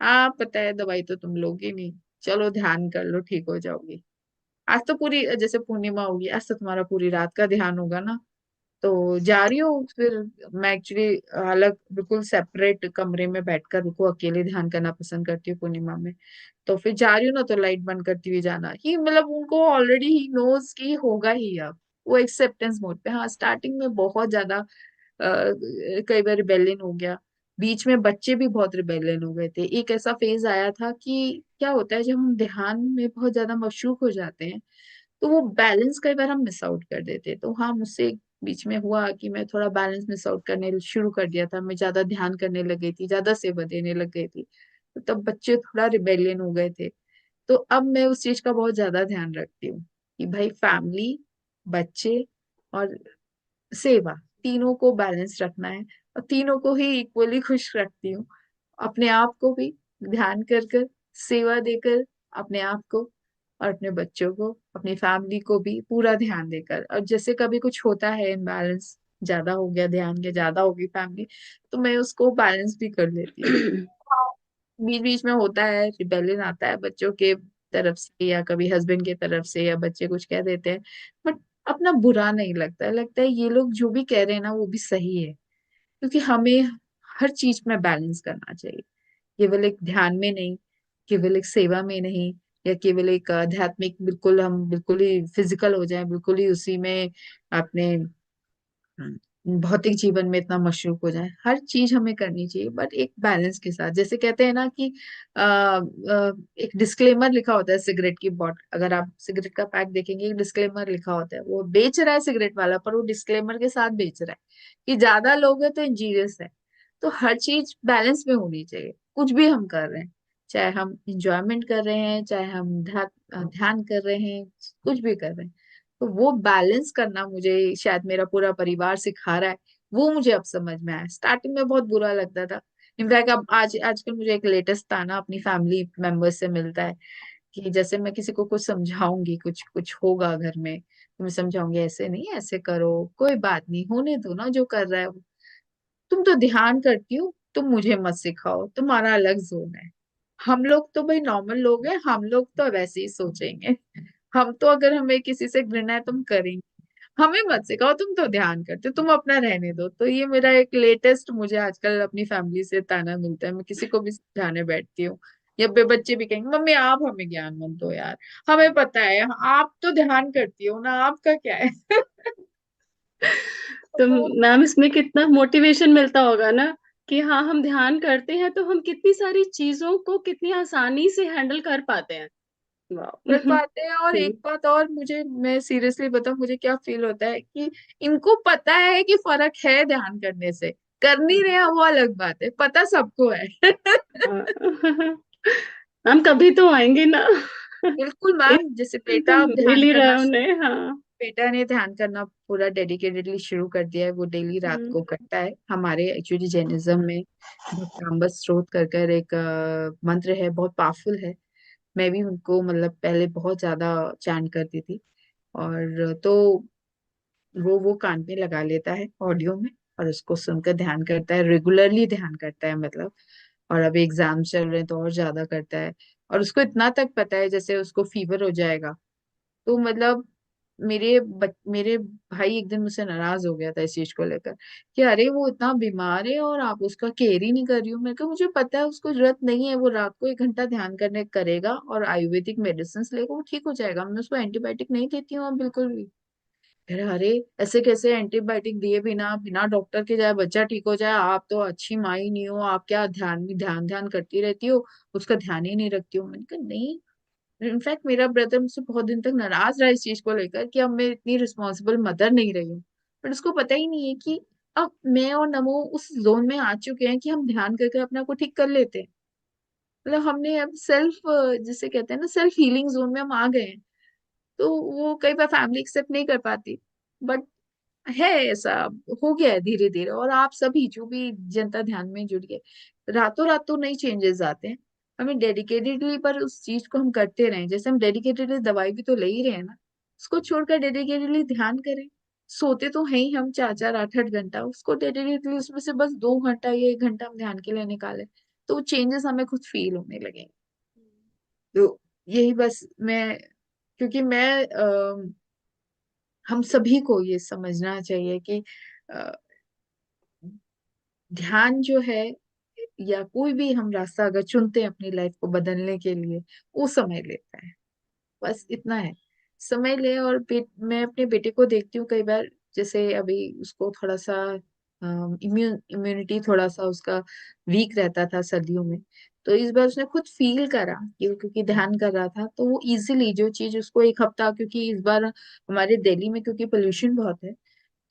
हाँ पता है दवाई तो तुम लोगी नहीं, चलो ध्यान कर लो ठीक हो जाओगी। आज तो पूरी जैसे पूर्णिमा होगी, आज तो तुम्हारा पूरी रात का ध्यान होगा ना। तो जा रही हूँ फिर। मैं एक्चुअली अलग बिल्कुल सेपरेट कमरे में बैठकर रुको अकेले ध्यान करना पसंद करती हूँ पूर्णिमा में। तो फिर जा रही हूँ ना तो लाइट बंद करती हुई जाना ही, मतलब उनको ऑलरेडी ही नोज की होगा ही अब। वो एक्सेप्टेंस मोड पे। हाँ स्टार्टिंग में बहुत ज्यादा कई बार रिबेलियन हो गया। बीच में बच्चे भी बहुत रिबेलियन हो गए थे। एक ऐसा फेज आया था कि क्या होता है जब हम ध्यान में बहुत ज्यादा मशरूक हो जाते हैं तो वो बैलेंस कई बार हम मिस आउट कर देते हैं। तो हाँ मुझसे बीच में हुआ कि मैं थोड़ा बैलेंस मिस आउट करने शुरू कर दिया था, मैं ज्यादा ध्यान करने लग गई थी, ज्यादा सेवा देने लग गई थी। तो तब बच्चे थोड़ा रिबेलियन हो गए थे। तो अब मैं उस चीज का बहुत ज्यादा ध्यान रखती हूँ कि भाई फैमिली, बच्चे और सेवा, तीनों को बैलेंस रखना है। और तीनों को ही इक्वली खुश रखती हूँ। अपने आप को भी ध्यान कर कर, सेवा देकर, अपने आप को और अपने बच्चों को, अपनी फैमिली को भी पूरा ध्यान देकर। और जैसे कभी कुछ होता है इनबैलेंस, ज्यादा हो गया ध्यान या ज्यादा होगी फैमिली, तो मैं उसको बैलेंस भी कर लेती हूँ। बीच बीच में होता है रिबेलियन आता है बच्चों के तरफ से या कभी हस्बैंड की तरफ से, या बच्चे कुछ कह देते हैं। बट अपना बुरा नहीं लगता है, लगता है ये लोग जो भी कह रहे हैं ना वो भी सही है। क्योंकि हमें हर चीज में बैलेंस करना चाहिए, केवल एक ध्यान में नहीं, केवल एक सेवा में नहीं, या केवल एक आध्यात्मिक बिल्कुल हम बिल्कुल ही फिजिकल हो जाए, बिल्कुल ही उसी में अपने भौतिक जीवन में इतना मशरूफ हो जाए। हर चीज हमें करनी चाहिए बट एक बैलेंस के साथ। जैसे कहते हैं ना कि एक डिस्क्लेमर लिखा होता है सिगरेट की बॉटल, अगर आप सिगरेट का पैक देखेंगे एक डिस्क्लेमर लिखा होता है, वो बेच रहा है सिगरेट वाला पर वो डिस्क्लेमर के साथ बेच रहा है कि ज्यादा लोग हैं तो इंजीरियस है। तो हर चीज बैलेंस में होनी चाहिए, कुछ भी हम कर रहे हैं, चाहे हम इंजॉयमेंट कर रहे हैं, चाहे हम ध्यान कर रहे हैं, कुछ भी कर रहे हैं। तो वो बैलेंस करना मुझे शायद मेरा पूरा परिवार सिखा रहा है। वो मुझे अब समझ में आया, स्टार्टिंग में बहुत बुरा लगता था। इनफैक्ट अब आजकल मुझे एक लेटेस्ट ताना अपनी फैमिली मेंबर्स से मिलता है कि जैसे मैं किसी को कुछ समझाऊंगी, कुछ कुछ होगा घर में तो मैं समझाऊंगी ऐसे नहीं ऐसे करो, कोई बात नहीं होने दो ना जो कर रहा है वो। तुम तो ध्यान करती हो, तुम मुझे मत सिखाओ, तुम्हारा अलग जोन है। हम लोग तो भाई नॉर्मल लोग हैं, हम लोग तो वैसे ही सोचेंगे। हम तो अगर हमें किसी से घृणा है तुम करेंगे, हमें मत सिखाओ, तुम तो ध्यान करते हो, तुम अपना रहने दो। तो ये मेरा एक लेटेस्ट मुझे आजकल अपनी फैमिली से ताना मिलता है। मैं किसी को भी समझाने बैठती हूँ या बच्चे भी कहेंगे मम्मी आप हमें ज्ञान मत दो यार, हमें पता है आप तो ध्यान करती हो ना, आपका क्या है।
तो
वो
मैम इसमें कितना मोटिवेशन मिलता होगा ना कि हाँ, हम ध्यान करते हैं तो हम कितनी सारी चीजों को कितनी आसानी से हैंडल कर पाते हैं। वाह!
कर पाते हैं। और एक बात और, मुझे, मैं सीरियसली बताऊं, मुझे क्या फील होता है कि इनको पता है कि फर्क है ध्यान करने से, कर नहीं रहे हैं वो अलग बात है, पता सबको है।
हम कभी तो आएंगे ना।
बिल्कुल
इस
मैम, जैसे
दिन तो
बेटा अब
मिल
ध्यान
ही रहा
करना
है उन्हें। हाँ।
बेटा ने ध्यान करना पूरा डेडिकेटेडली शुरू कर दिया है। वो डेली रात
हम्म।
को करता है। हमारे एक्चुअली जैनिज्म में भक्ताम्बर स्त्रोत कर एक मंत्र है, बहुत पावरफुल है। मैं भी उनको मतलब पहले बहुत ज्यादा चैंट करती थी। और तो वो कान पे लगा लेता है ऑडियो में, और उसको सुनकर ध्यान करता है, रेगुलरली ध्यान करता है मतलब। और अभी एग्जाम चल रहे हैं तो और ज्यादा करता है। और उसको इतना तक पता है, जैसे उसको फीवर हो जाएगा तो मतलब मेरे भाई एक दिन मुझसे नाराज हो गया था इस चीज को लेकर, कि अरे वो इतना बीमार है और आप उसका केयर ही नहीं कर रही हो। मेरे को, मुझे पता है उसको जरूरत नहीं है, वो रात को 1 घंटा ध्यान करने करेगा और आयुर्वेदिक मेडिसिन लेगा, वो ठीक हो जाएगा। मैं उसको एंटीबायोटिक नहीं देती हूँ अब बिल्कुल भी। अरे अरे, ऐसे कैसे एंटीबायोटिक दिए बिना बिना डॉक्टर के जाए बच्चा ठीक हो जाए? आप तो अच्छी माँ ही नहीं हो, आप क्या ध्यान ध्यान ध्यान करती रहती हो, उसका ध्यान ही नहीं रखती हो। मैंने कहा नहीं। इनफैक्ट मेरा ब्रदर मुझसे बहुत दिन तक नाराज रहा इस चीज को लेकर कि अब मैं इतनी रिस्पॉन्सिबल मदर नहीं रही हूँ। बट उसको पता ही नहीं है कि अब मैं और नमो उस जोन में आ चुके हैं कि हम ध्यान करके अपने आप को ठीक कर लेते हैं। मतलब हमने अब सेल्फ, जिसे कहते हैं ना, सेल्फ हीलिंग जोन में हम आ गए हैं। तो वो कई बार फैमिली एक्सेप्ट नहीं कर पाती, बट है ऐसा, हो गया है धीरे धीरे। और आप सभी जो भी जनता ध्यान में जुड़ गए, रातों रात तो नहीं चेंजेस आते हैं। हमें डेडिकेटेडली पर उस चीज को हम करते रहें। जैसे हम डेडिकेटेडली दवाई भी तो ले ही रहे हैं ना, उसको छोड़कर डेडिकेटेडली ध्यान करें। सोते तो हैं ही हम 4 4 8 8 घंटा, उसको डेडिकेटली उसमें से बस 2 घंटा या 1 घंटा हम ध्यान के लिए निकालें, तो चेंजेस हमें खुद फील होने लगेंगे। तो यही बस मैं, क्योंकि मैं हम सभी को ये समझना चाहिए कि अ, ध्यान जो है, या कोई भी हम रास्ता अगर चुनते हैं अपनी लाइफ को बदलने के लिए, वो समय लेता है। बस इतना है, समय ले। और मैं अपने बेटे को देखती हूँ कई बार, जैसे अभी उसको थोड़ा सा इम्यूनिटी थोड़ा सा उसका वीक रहता था सर्दियों में। तो इस बार उसने खुद फील करा कि क्योंकि ध्यान कर रहा था, तो वो इजीली जो चीज उसको 1 हफ्ता, क्योंकि इस बार हमारे दिल्ली में क्योंकि पोल्यूशन बहुत है,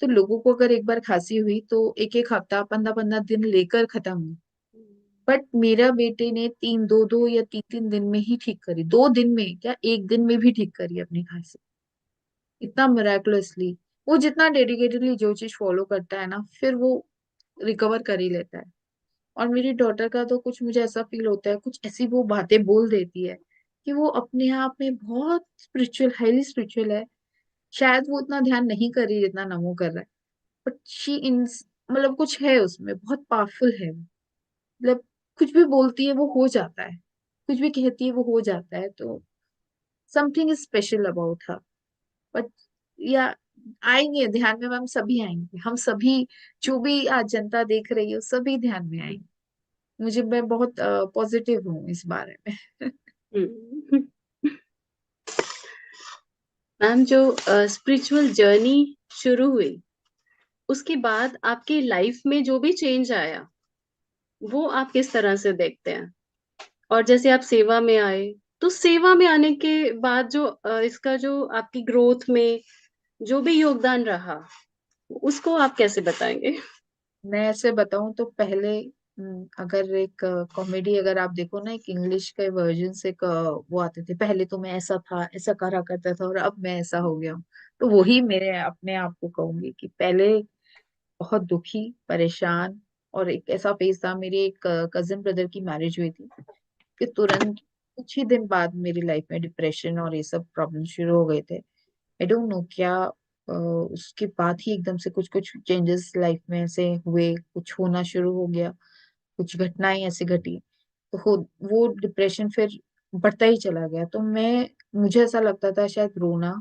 तो लोगों को अगर एक बार खांसी हुई तो 1 1 हफ्ता 15 15 दिन लेकर खत्म हुई। बट मेरा बेटे ने 2 2 या 3 3 दिन में ही ठीक करी, 2 दिन में क्या, 1 दिन में भी ठीक करी अपनी खांसी, इतना मिराकुलसली। वो जितना डेडिकेटेडली जो चीज फॉलो करता है ना, फिर वो रिकवर कर ही लेता है। और मेरी डॉटर का तो कुछ मुझे ऐसा फील होता है, कुछ ऐसी वो बातें बोल देती है कि वो अपने आप में बहुत स्पिरिचुअल, हाईली स्पिरिचुअल है। शायद वो उतना ध्यान नहीं कर रही जितना नमो कर रहा है, बट शी इन, मतलब कुछ है उसमें, बहुत पावरफुल है वो। मतलब कुछ भी बोलती है वो हो जाता है, कुछ भी कहती है वो हो जाता है। तो something is special about her. But या आएंगे ध्यान में मैम, सभी आएंगे, हम सभी जो भी आज जनता देख रही है सभी ध्यान में आएंगे। मुझे, मैं बहुत पॉजिटिव हूँ इस बारे में।
हम्म। मैम, जो स्पिरिचुअल जर्नी शुरू हुई उसके बाद आपकी लाइफ में जो भी चेंज आया वो आप किस तरह से देखते हैं? और जैसे आप सेवा में आए, तो सेवा में आने के बाद जो इसका जो आपकी ग्रोथ में जो भी योगदान रहा उसको आप कैसे बताएंगे?
मैं ऐसे बताऊं तो पहले, अगर एक कॉमेडी अगर आप देखो ना, एक इंग्लिश के वर्जन से वो आते थे, पहले तो मैं ऐसा था, ऐसा करा करता था और अब मैं ऐसा हो गया हूँ। तो वही मेरे अपने आप को कहूंगी कि पहले बहुत दुखी, परेशान। और एक ऐसा फेज था, मेरी एक कजिन ब्रदर की मैरिज हुई थी, कि तुरंत कुछ ही दिन बाद मेरी लाइफ में डिप्रेशन और ये सब प्रॉब्लम शुरू हो गए थे। आई डोंट नो क्या, उसके बाद ही एकदम से कुछ कुछ चेंजेस लाइफ में ऐसे हुए, कुछ होना शुरू हो गया, कुछ घटनाएं ऐसी घटी। तो वो डिप्रेशन फिर बढ़ता ही चला गया। तो मुझे ऐसा लगता था शायद रोना,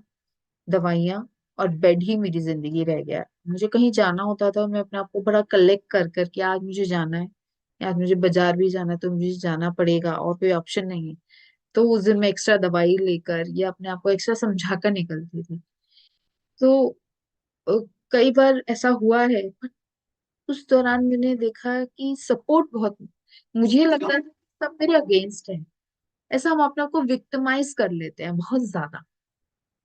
दवाइयाँ और बेड ही मेरी जिंदगी रह गया है। मुझे कहीं जाना होता था, मैं अपने आप को बड़ा कलेक्ट कर करके, आज मुझे जाना है, आज मुझे बाजार भी जाना है तो मुझे जाना पड़ेगा और कोई ऑप्शन नहीं है। तो उस दिन मैं एक्स्ट्रा दवाई लेकर या अपने आप को एक्स्ट्रा समझा कर निकलती थी। तो अ, कई बार ऐसा हुआ है, उस दौरान मैंने देखा कि सपोर्ट बहुत, मुझे लग रहा था कि सब मेरे अगेंस्ट है। ऐसा हम अपने आप को विक्टिमाइज कर लेते हैं बहुत ज्यादा।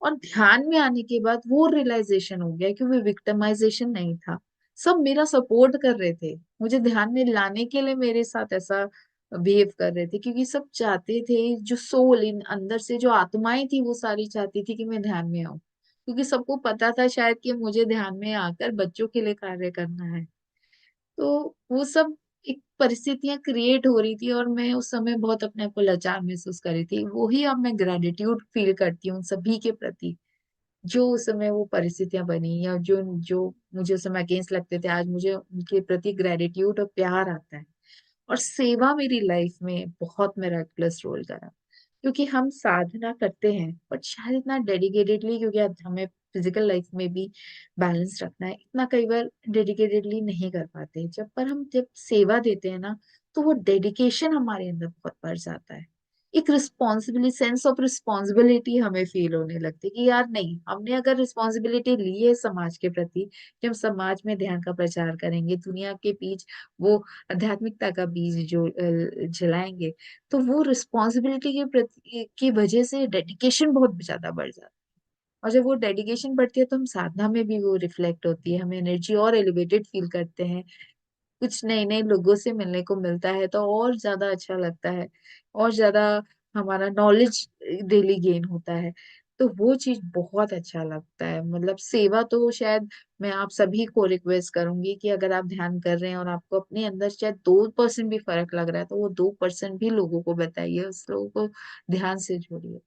और ध्यान में आने के बाद वो रियलाइजेशन हो गया कि वो विक्टिमाइजेशन नहीं था, सब मेरा सपोर्ट कर रहे थे, मुझे ध्यान में लाने के लिए मेरे साथ ऐसा बिहेव कर रहे थे, क्योंकि सब चाहते थे, जो सोल इन अंदर से जो आत्माएं थी वो सारी चाहती थी कि मैं ध्यान में आऊं, क्योंकि सबको पता था शायद कि मुझे ध्यान में आकर बच्चों के लिए कार्य करना है। तो वो सब एक परिस्थितियां क्रिएट हो रही थी और मैं उस समय बहुत अपने आप को लाचार महसूस कर रही थी। वही अब मैं ग्रेटिट्यूड फील करती हूँ सभी के प्रति, जो उस समय वो परिस्थितियां बनी या जो जो मुझे उस समय अगेंस्ट लगते थे, आज मुझे उनके प्रति ग्रेटिट्यूड और प्यार आता है। और सेवा मेरी लाइफ में बहुत मिराकुलस रोल करा, क्योंकि हम साधना करते हैं बट शायद इतना डेडिकेटेडली, क्योंकि अब हमें फिजिकल लाइफ में भी बैलेंस रखना है, इतना कई बार डेडिकेटेडली नहीं कर पाते। जब सेवा देते हैं ना, तो वो डेडिकेशन हमारे अंदर बहुत बढ़ जाता है। एक रिस्पॉन्सिबिलिटी, सेंस ऑफ रिस्पॉन्सिबिलिटी हमें फील होने लगती है कि यार नहीं, हमने अगर रिस्पॉन्सिबिलिटी ली है समाज के प्रति, कि हम समाज में ध्यान का प्रचार करेंगे, दुनिया के बीच वो आध्यात्मिकता का बीज जो जलाएंगे, तो वो रिस्पॉन्सिबिलिटी के प्रति की वजह से डेडिकेशन बहुत ज्यादा बढ़ जाता है। और जब वो डेडिकेशन बढ़ती है तो हम साधना में भी वो रिफ्लेक्ट होती है, हम एनर्जी और एलिवेटेड फील करते हैं, कुछ नए नए लोगों से मिलने को मिलता है तो और ज्यादा अच्छा लगता है, और ज्यादा हमारा नॉलेज डेली गेन होता है। तो वो चीज बहुत अच्छा लगता है। मतलब सेवा तो शायद मैं आप सभी को रिक्वेस्ट करूंगी कि अगर आप ध्यान कर रहे हैं और आपको अपने अंदर शायद 2% भी फर्क लग रहा है, तो वो 2% भी लोगों को बताइए, उस लोगों को ध्यान से जोड़िए।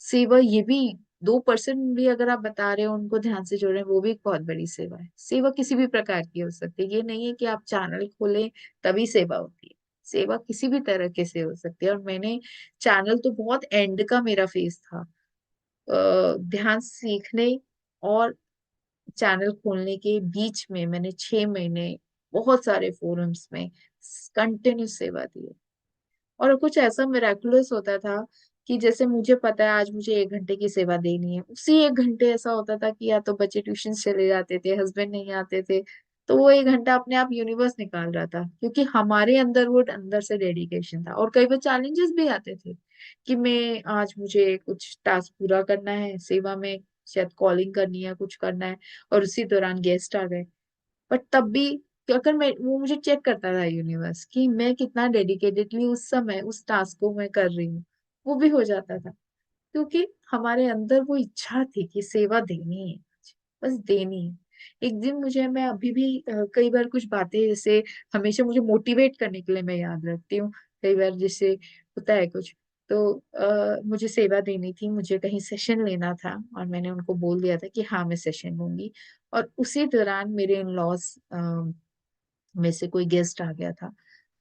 सेवा ये भी 2% भी अगर आप बता रहे हो उनको ध्यान से जोड़ रहे हैं, वो भी एक बहुत बड़ी सेवा है। सेवा किसी भी प्रकार की हो सकती है, ये नहीं है कि आप चैनल खोलें तभी सेवा होती है। सेवा किसी भी तरह के से हो सकती है। और मैंने चैनल तो बहुत एंड का मेरा फेज था, ध्यान सीखने और चैनल खोलने के बीच में मैंने 6 महीने बहुत सारे फोरम्स में कंटिन्यू सेवा दी है। और कुछ ऐसा मिराकुलस होता था कि जैसे मुझे पता है आज मुझे 1 घंटे की सेवा देनी है, उसी 1 घंटे ऐसा होता था कि या तो बच्चे ट्यूशन चले जाते थे, हस्बैंड नहीं आते थे, तो वो 1 घंटा अपने आप यूनिवर्स निकाल रहा था, क्योंकि हमारे अंदर वो अंदर से डेडिकेशन था। और कई बार चैलेंजेस भी आते थे कि मैं आज मुझे कुछ टास्क पूरा करना है सेवा में, शायद कॉलिंग करनी है, कुछ करना है, और उसी दौरान गेस्ट आ गए। बट तब भी अगर मैं, वो मुझे चेक करता था यूनिवर्स कि मैं कितना डेडिकेटेडली उस समय उस टास्क को मैं कर रही हूँ, वो भी हो जाता था, क्योंकि हमारे अंदर वो इच्छा थी कि सेवा देनी है, बस देनी है। एक दिन मुझे, मैं अभी भी कई बार कुछ बातें जैसे हमेशा मुझे मोटिवेट करने के लिए मैं याद रखती हूँ। कई बार जैसे होता है कुछ, तो मुझे सेवा देनी थी, मुझे कहीं सेशन लेना था और मैंने उनको बोल दिया था कि हाँ मैं सेशन लूंगी। और उसी दौरान मेरे इन लॉज में से कोई गेस्ट आ गया था।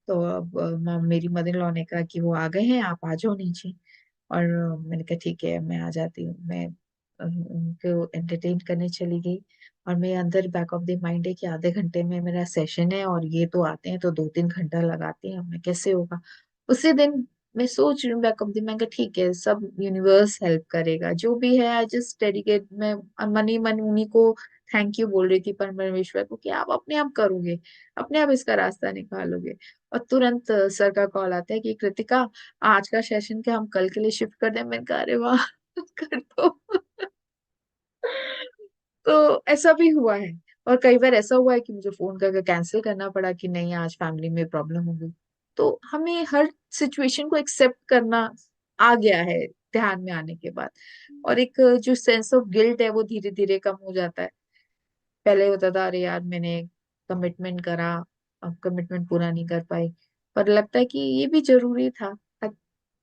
तो अब मेरी मदर इन लॉ ने कहा कि वो आ गए हैं, आप आ जाओ नीचे। और मैंने कहा ठीक है मैं आ जाती हूँ। मैं उनको एंटरटेन करने चली गई। और मेरे अंदर बैक ऑफ द माइंड है कि आधे घंटे में मेरा सेशन है और ये तो आते हैं तो 2-3 घंटा लगाते हैं, मैं कैसे होगा। उसी दिन मैं सोच रही हूँ बैक ऑफ द माइंड, ठीक है सब यूनिवर्स हेल्प करेगा, जो भी है आई जस्ट डेडिकेट। मैं मन ही मन उन्हीं को थैंक यू बोल रही थी परमेश्वर को कि आप अपने आप करोगे, अपने आप इसका रास्ता निकालोगे। और तुरंत सर का कॉल आता है कि कृतिका, आज का सेशन क्या हम कल के लिए शिफ्ट कर दें। मैंने कहा अरे वाह कर दो। तो ऐसा भी हुआ है। और कई बार ऐसा हुआ है कि मुझे फोन करके कैंसिल करना पड़ा कि नहीं आज फैमिली में प्रॉब्लम होगी। तो हमें हर सिचुएशन को एक्सेप्ट करना आ गया है ध्यान में आने के बाद। और एक जो सेंस ऑफ गिल्ट है वो धीरे धीरे कम हो जाता है। पहले होता था अरे यार मैंने कमिटमेंट करा, अब कमिटमेंट पूरा नहीं कर पाई। पर लगता है कि ये भी जरूरी था,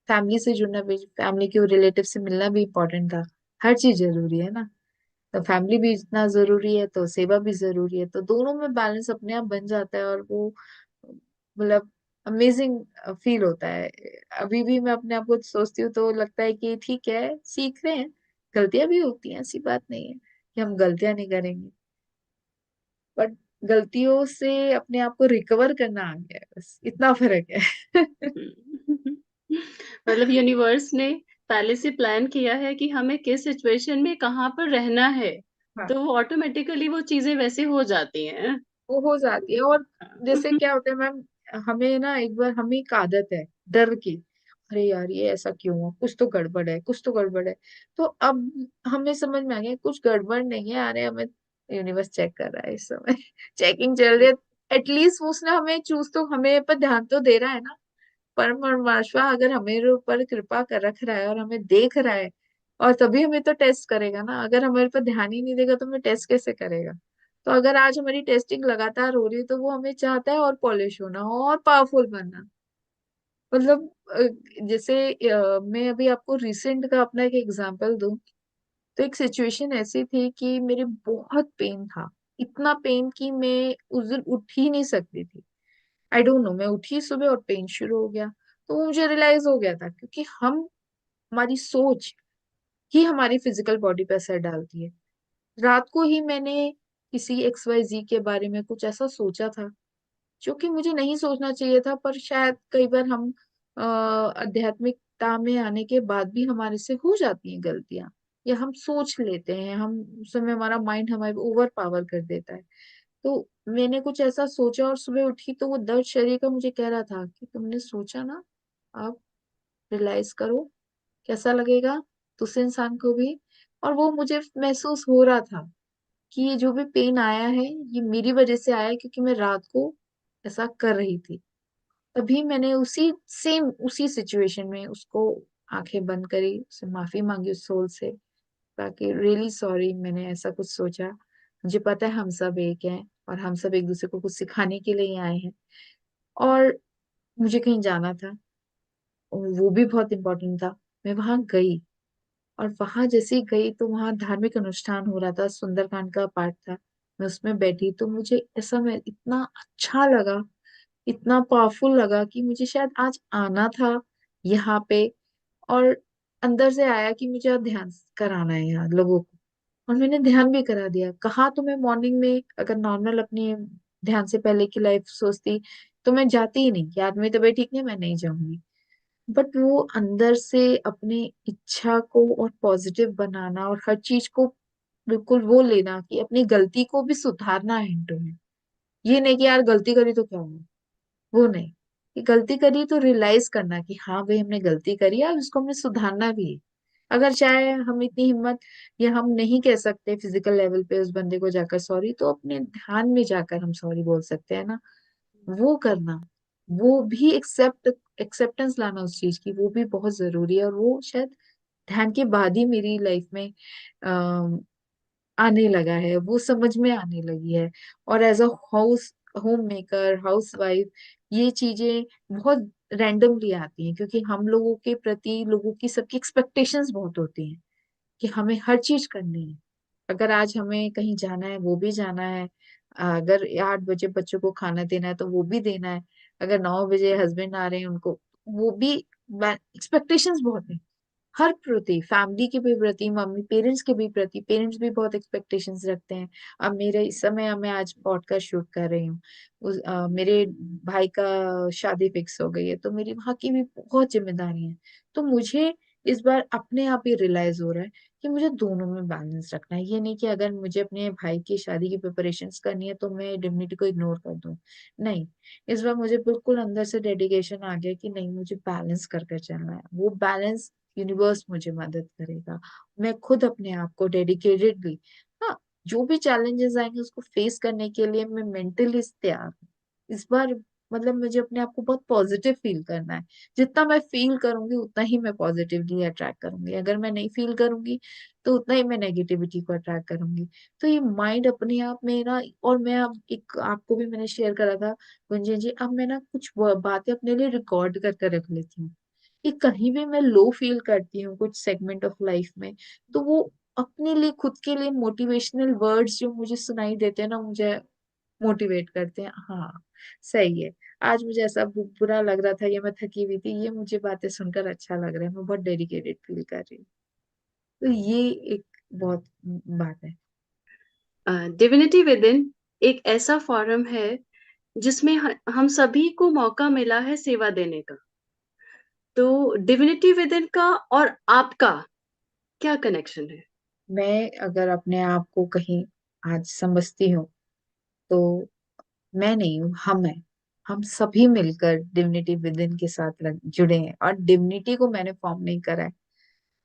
फैमिली से जुड़ना भी, फैमिली के रिलेटिव से मिलना भी इम्पोर्टेंट था। हर चीज जरूरी है ना, तो फैमिली भी इतना जरूरी है तो सेवा भी जरूरी है, तो दोनों में बैलेंस अपने आप बन जाता है। और वो मतलब अमेजिंग फील होता है। अभी भी मैं अपने आप को सोचती हूँ तो लगता है कि ठीक है सीख रहे हैं, गलतियां भी होती हैं, ऐसी बात नहीं है कि हम गलतियां नहीं करेंगे, बट गलतियों से अपने आप को रिकवर करना आ गया है, बस इतना फर्क है।
मतलब यूनिवर्स ने पहले से प्लान किया है कि हमें किस सिचुएशन में कहाँ पर रहना है,
हाँ
तो वो ऑटोमेटिकली वो चीजें वैसे हो जाती हैं।
वो हो जाती है। और जैसे
हाँ।
क्या होता है मैम, हमें ना एक बार, हमें एक आदत है डर की, अरे यार ये ऐसा क्यों हुआ, कुछ तो गड़बड़ है, कुछ तो गड़बड़ है। तो अब हमें समझ में आ गया कुछ गड़बड़ नहीं है, अरे हमें यूनिवर्स चेक कर रहा है इस समय चेकिंग चल रही है। एटलीस्ट उसने हमें चूज तो हमें पर ध्यान तो दे रहा है ना। परमात्मा अगर हमारे ऊपर कृपा कर रख रहा है और हमें देख रहा है, और तभी हमें तो टेस्ट करेगा ना। अगर हमारे पर ध्यान ही नहीं देगा तो हमें टेस्ट कैसे करेगा। तो अगर आज हमारी टेस्टिंग लगातार हो रही है तो वो हमें चाहता है और पॉलिश होना और पावरफुल बनना। मतलब जैसे मैं अभी आपको रिसेंट का अपना एक एग्जांपल दूं, तो एक सिचुएशन ऐसी थी कि मेरे बहुत पेन था, इतना पेन कि मैं उस दिन उठ ही नहीं सकती थी। आई डोंट नो, मैं उठी सुबह और पेन शुरू हो गया। तो वो मुझे रियलाइज हो गया था, क्योंकि हम, हमारी सोच ही हमारी फिजिकल बॉडी पे असर डालती है। रात को ही मैंने किसी XYZ के बारे में कुछ ऐसा सोचा था जो कि मुझे नहीं सोचना चाहिए था, पर शायद कई बार हम आध्यात्मिकता में आने के बाद भी हमारे से हो जाती हैं गलतियां, या हम सोच लेते हैं, हम उस समय हमारा माइंड हमारे ओवर पावर कर देता है। तो मैंने कुछ ऐसा सोचा और सुबह उठी तो वो दर्द शरीर का मुझे कह रहा था कि तुमने सोचा ना, आप रियलाइज करो कैसा लगेगा दूसरे इंसान को भी। और वो मुझे महसूस हो रहा था कि ये जो भी पेन आया है ये मेरी वजह से आया है, क्योंकि मैं रात को ऐसा कर रही थी। तभी मैंने उसी सेम उसी सिचुएशन में उसको आंखें बंद करी, उससे माफी मांगी उस सोल से, ताकि रियली सॉरी मैंने ऐसा कुछ सोचा, मुझे पता है हम सब एक हैं और हम सब एक दूसरे को कुछ सिखाने के लिए ही आए हैं। और मुझे कहीं जाना था और वो भी बहुत इंपॉर्टेंट था। मैं वहां गई, और वहां जैसे ही गई तो वहां धार्मिक अनुष्ठान हो रहा था, सुंदरकांड का पाठ था। मैं उसमें बैठी तो मुझे ऐसा, मैं इतना अच्छा लगा, इतना पावरफुल लगा कि मुझे शायद आज आना था यहाँ पे। और अंदर से आया कि मुझे अब ध्यान कराना है यहाँ लोगों को। और मैंने ध्यान भी करा दिया। कहा तो मैं मॉर्निंग में अगर नॉर्मल अपनी ध्यान से पहले की लाइफ सोचती तो मैं जाती ही नहीं कि आज मेरी तबीयत ठीक नहीं, मैं नहीं जाऊंगी। बट वो अंदर से अपनी इच्छा को और पॉजिटिव बनाना, और हर चीज को बिल्कुल वो लेना कि अपनी गलती को भी सुधारना है इंटू में। ये नहीं कि यार गलती करी तो क्या हुआ, वो नहीं। कि गलती करी तो रियलाइज करना कि हाँ भाई हमने गलती करी है और उसको हमने सुधारना भी है। अगर चाहे हम इतनी हिम्मत, या हम नहीं कह सकते फिजिकल लेवल पे उस बंदे को जाकर सॉरी, तो अपने ध्यान में जाकर हम सॉरी बोल सकते हैं ना। वो करना, वो भी एक्सेप्टेंस लाना उस चीज की, वो भी बहुत जरूरी है। और वो शायद ध्यान के बाद ही मेरी लाइफ में आने लगा है, वो समझ में आने लगी है। और as a house homemaker, housewife, ये चीजें बहुत रैंडमली आती हैं, क्योंकि हम लोगों के प्रति लोगों की सबकी एक्सपेक्टेशंस बहुत होती हैं कि हमें हर चीज करनी है। अगर आज हमें कहीं जाना है वो भी जाना है, अगर 8 बजे बच्चों को खाना देना है तो वो भी देना है, अगर 9 बजे हस्बैंड आ रहे हैं उनको, वो भी, एक्सपेक्टेशंस बहुत है हर प्रति, फैमिली के भी प्रति, मम्मी पेरेंट्स के भी प्रति। पेरेंट्स भी बहुत एक्सपेक्टेशंस रखते हैं। अब मेरे इस समय, मैं आज पॉडकास्ट शूट कर रही हूँ, मेरे भाई का शादी फिक्स हो गई है, तो मेरी वहाँ की भी बहुत जिम्मेदारी है। तो मुझे इस बार अपने आप ही रियलाइज हो रहा है कि मुझे दोनों में बैलेंस रखना है। ये नहीं कि अगर मुझे अपने भाई की शादी की प्रिपरेशंस करनी है तो मैं डिग्निटी को इग्नोर कर दूं। नहीं, इस बार मुझे बिल्कुल अंदर से डेडिकेशन आ गया कि नहीं, मुझे बैलेंस कर कर चलना है। वो बैलेंस यूनिवर्स मुझे मदद करेगा। मैं खुद अपने आप को डेडिकेटेडली, हाँ, जो भी चैलेंजेस आएंगे उसको फेस करने के लिए मैं मेंटली तैयार हूँ इस बार। मतलब मुझे अपने आप को बहुत पॉजिटिव फील करना है। जितना मैं फील करूंगी उतना ही मैं पॉजिटिवली अट्रैक्ट करूंगी, अगर मैं नहीं फील करूंगी तो उतना ही मैं नेगेटिविटी को अट्रैक्ट करूंगी। तो ये माइंड अपने आप में ना, और मैं अब एक आपको भी मैंने शेयर करा था गुंजन जी, अब मैं ना कुछ बातें अपने लिए रिकॉर्ड करके रख लेती हूँ कि कहीं भी मैं लो फील करती हूँ कुछ सेगमेंट ऑफ लाइफ में, तो वो अपने लिए, खुद के लिए मोटिवेशनल वर्ड्स जो मुझे सुनाई देते हैं ना, मुझे मोटिवेट करते हैं। हाँ, सही है, आज मुझे ऐसा बुरा लग रहा था या मैं थकी हुई थी, ये मुझे बातें सुनकर अच्छा लग रहा है, मैं बहुत डेडिकेटेड फील कर रही हूँ। तो ये एक बहुत बात है।
डिविनिटी विद इन एक ऐसा फोरम है जिसमें हम सभी को मौका मिला है सेवा देने का। तो डिविनिटी विद इन का और आपका क्या कनेक्शन है?
मैं अगर अपने आप को कहीं आज समझती हूँ, तो मैं नहीं हूँ, हम हैं। हम सभी मिलकर डिविनिटी विद इन के साथ जुड़े हैं, और डिविनिटी को मैंने फॉर्म नहीं करा है।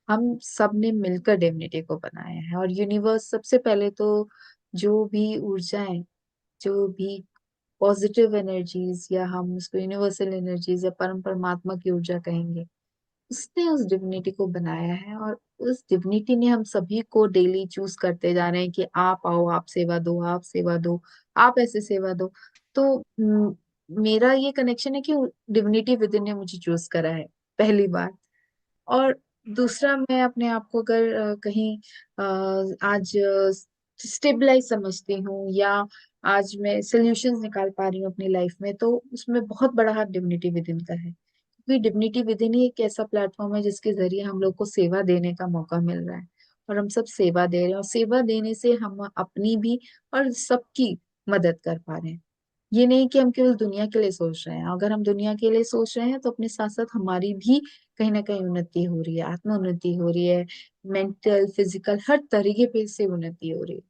हम सब ने मिलकर डिविनिटी को बनाया है। और यूनिवर्स सबसे पहले तो जो भी ऊर्जाएं, जो भी पॉजिटिव एनर्जीज, या हम उसको यूनिवर्सल एनर्जीज या परम परमात्मा की ऊर्जा कहेंगे, उसने उस डिविनिटी को बनाया है। और उस डिविनिटी ने हम सभी को डेली चूज करते जा रहे हैं कि आप आओ, आप सेवा दो, आप सेवा दो, आप ऐसे सेवा दो। तो मेरा ये कनेक्शन है कि डिविनिटी विद इन ने मुझे चूज करा है, पहली बार। और दूसरा, मैं अपने आप को अगर कहीं आज स्टेबलाइज समझती हूँ, या आज मैं सोल्यूशंस निकाल पा रही हूँ अपनी लाइफ में, तो उसमें बहुत बड़ा हाथ डिविनिटी विद इन का है। क्योंकि डिविनिटी विद इन ही एक ऐसा प्लेटफॉर्म है जिसके जरिए हम लोग को सेवा देने का मौका मिल रहा है। और हम सब सेवा दे रहे हैं, और सेवा देने से हम अपनी भी और सबकी मदद कर पा रहे हैं। ये नहीं कि हम केवल दुनिया के लिए सोच रहे हैं। अगर हम दुनिया के लिए सोच रहे हैं तो अपने साथ साथ हमारी भी कहीं ना कहीं उन्नति हो रही है, आत्म उन्नति हो रही है, मेंटल फिजिकल हर तरीके पे से उन्नति हो रही है।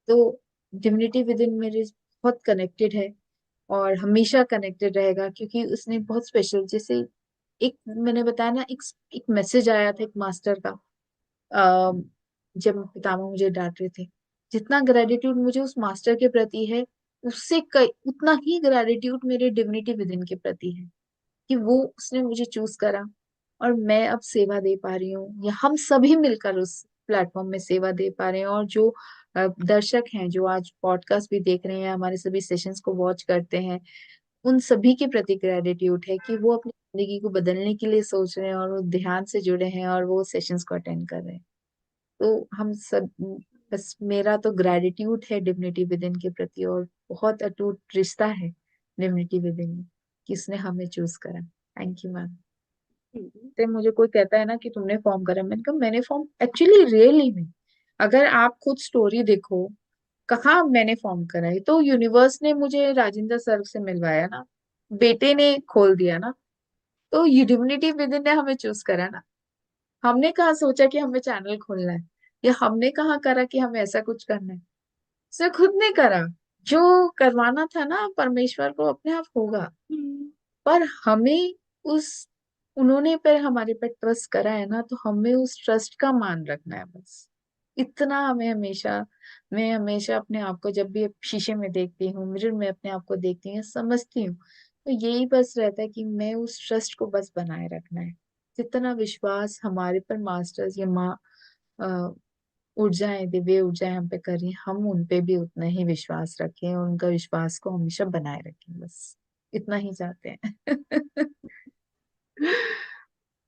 तो डिविनिटी विद इन मेरे बहुत कनेक्टेड है, और हमेशा कनेक्टेड रहेगा, क्योंकि उसने बहुत स्पेशल, जैसे एक मैंने बताया ना, एक मैसेज आया था एक मास्टर का, अ, जब पितामह मुझे डांट रहे थे। जितना ग्रेटिट्यूड मुझे उस मास्टर के प्रति है, उससे कई उतना ही ग्रेटिट्यूड मेरे डिविनिटी विद इन के प्रति है, कि वो उसने मुझे चूज करा, और मैं अब सेवा दे पा रही हूँ, या हम सभी मिलकर उस प्लेटफॉर्म में सेवा दे पा रहे हैं। और जो दर्शक हैं, जो आज पॉडकास्ट भी देख रहे हैं, हमारे सभी सेशंस को वॉच करते हैं, उन सभी के प्रति ग्रेटिट्यूड है कि वो अपनी जिंदगी को बदलने के लिए सोच रहे हैं, और वो ध्यान से जुड़े हैं, और वो सेशंस को अटेंड कर रहे हैं। तो हम सब, बस मेरा तो ग्रेटिट्यूड है डिविनिटी विद इन के प्रति, और बहुत अटूट रिश्ता है डिविनिटी विद इन, कि उसने हमें चूज करा। Thank you ma'am.
हम्म।
से मुझे कोई कहता है ना कि तुमने फॉर्म करा, मैंने कहा मैंने फॉर्म एक्चुअली रियली में, अगर आप खुद स्टोरी देखो, कहाँ मैंने फॉर्म करा है, तो यूनिवर्स ने मुझे राजेंद्र सर से मिलवाया ना, बेटे ने खोल दिया ना, तो डिविनिटी विद इन ने हमें चूज करा ना। हमने कहाँ सोचा कि हमें चैनल खोलना है, या हमने कहाँ करा कि हमें ऐसा कुछ करना है। उसने खुद ने करा। जो करवाना था ना परमेश्वर को, अपने आप होगा।
हम्म।
पर हमें उस उन्होंने पर हमारे पर ट्रस्ट करा है ना, तो हमें उस ट्रस्ट का मान रखना है, बस इतना। मैं हमेशा अपने आप को जब भी शीशे में देखती हूँ, मिरर में अपने आप को देखती हूँ, समझती हूँ, तो यही बस रहता है कि मैं उस ट्रस्ट को बस बनाए रखना है। जितना विश्वास हमारे पर मास्टर्स या माँ ऊर्जाएं, दिव्य ऊर्जाएं हम पे कर रही हैं, हम उन पे भी उतना ही विश्वास रखें, और उनका विश्वास को हमेशा बनाए रखें, बस इतना ही चाहते हैं।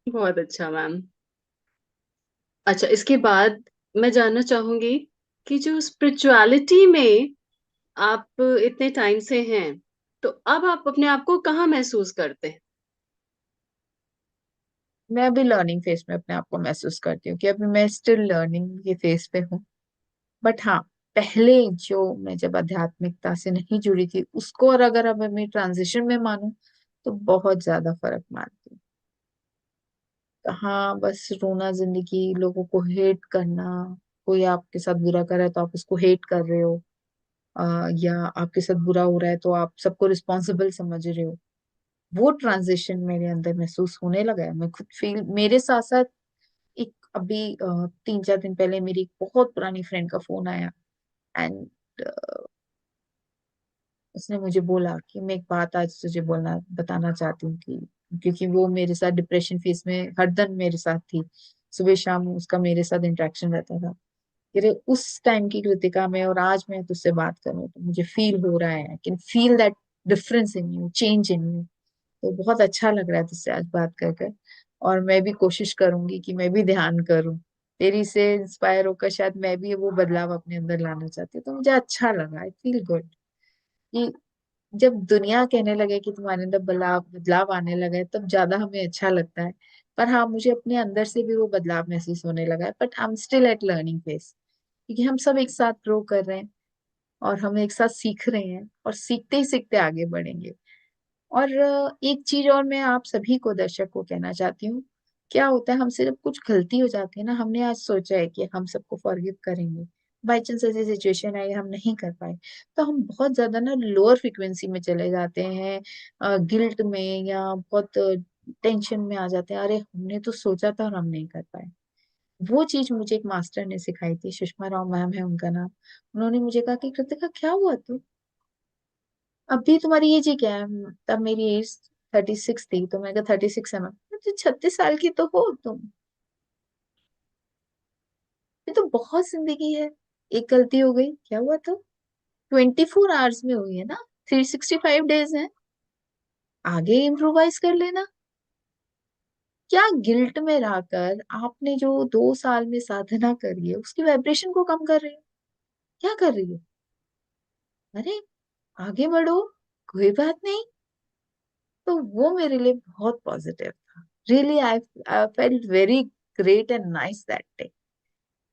बहुत अच्छा मैम। अच्छा, इसके बाद मैं जानना चाहूंगी कि जो स्पिरिचुअलिटी में आप इतने टाइम से हैं, तो अब आप अपने आप को कहाँ महसूस करते हैं?
मैं अभी लर्निंग फेज में अपने आप को महसूस करती हूँ, कि अभी मैं स्टिल लर्निंग के फेज पे हूँ। बट हाँ, पहले जो मैं जब आध्यात्मिकता से नहीं जुड़ी थी उसको, और अगर अब मैं ट्रांजिशन में मानूं, तो बहुत ज्यादा फर्क मानती हूँ। हाँ, बस रोना जिंदगी, लोगों को हेट करना, कोई आपके साथ बुरा कर रहा है तो आप उसको हेट कर रहे हो, या आपके साथ बुरा हो रहा है तो आप सबको रिस्पॉन्सिबल समझ रहे हो। वो ट्रांजिशन मेरे अंदर महसूस होने लगा है। मैं खुद फील, मेरे साथ साथ एक अभी 3-4 दिन पहले मेरी एक बहुत पुरानी फ्रेंड का फोन आया, एंड उसने मुझे बोला कि मैं एक बात आज तुझे बोलना बताना चाहती हूँ, कि क्योंकि वो मेरे साथ डिप्रेशन फेज में हरदम मेरे साथ थी, सुबह शाम उसका मेरे साथ इंटरेक्शन रहता था। कि रे, उस टाइम की कृतिका में और आज मैं तुझसे बात करूँ तो मुझे फील हो रहा है, I can feel that difference in you, change in you. तो बहुत अच्छा लग रहा है तुझसे आज बात कर कर। और मैं भी कोशिश करूंगी कि मैं भी ध्यान करूं, तेरी से इंस्पायर होकर शायद मैं भी वो बदलाव अपने अंदर लाना चाहती हूँ। तो मुझे अच्छा लगा, आई फील गुड, कि जब दुनिया कहने लगे कि तुम्हारे अंदर बदलाव बदलाव आने लगा है, तब ज्यादा हमें अच्छा लगता है। पर हाँ, मुझे अपने अंदर से भी वो बदलाव महसूस होने लगा है, but I am still at learning phase, क्योंकि हम सब एक साथ ग्रो कर रहे हैं, और हम एक साथ सीख रहे हैं, और सीखते ही सीखते आगे बढ़ेंगे। और एक चीज और मैं आप सभी को, दर्शक को कहना चाहती हूँ। क्या होता है, हमसे जब कुछ गलती हो जाती है ना, हमने आज सोचा है कि हम सबको फॉरगिव करेंगे, बाई चांस ऐसी सिचुएशन आई हम नहीं कर पाए, तो हम बहुत ज्यादा ना लोअर फ्रिक्वेंसी में चले जाते हैं, गिल्ट में, या बहुत टेंशन में आ जाते हैं, अरे हमने तो सोचा था और हम नहीं कर पाए। वो चीज मुझे एक मास्टर ने सिखाई थी, सुषमा राव मैम है उनका नाम। उन्होंने मुझे कहा कि कृतिका क्या हुआ तू, अभी तुम्हारी एज ही क्या है? तब मेरी एज 36 थी, तो मैंने कहा 36 है मैम, तो 36 साल की तो हो तुम, ये तो बहुत जिंदगी है, एक गलती हो गई क्या हुआ? तो 24 आवर्स में हुई है ना, 365 डेज है, आगे इम्प्रोवाइज कर लेना। क्या गिल्ट में रहकर आपने जो 2 साल में साधना करी है उसकी वाइब्रेशन को कम कर रही हो? क्या कर रही हो? अरे आगे बढ़ो, कोई बात नहीं। तो वो मेरे लिए बहुत पॉजिटिव था। Really I I felt very great and nice that day.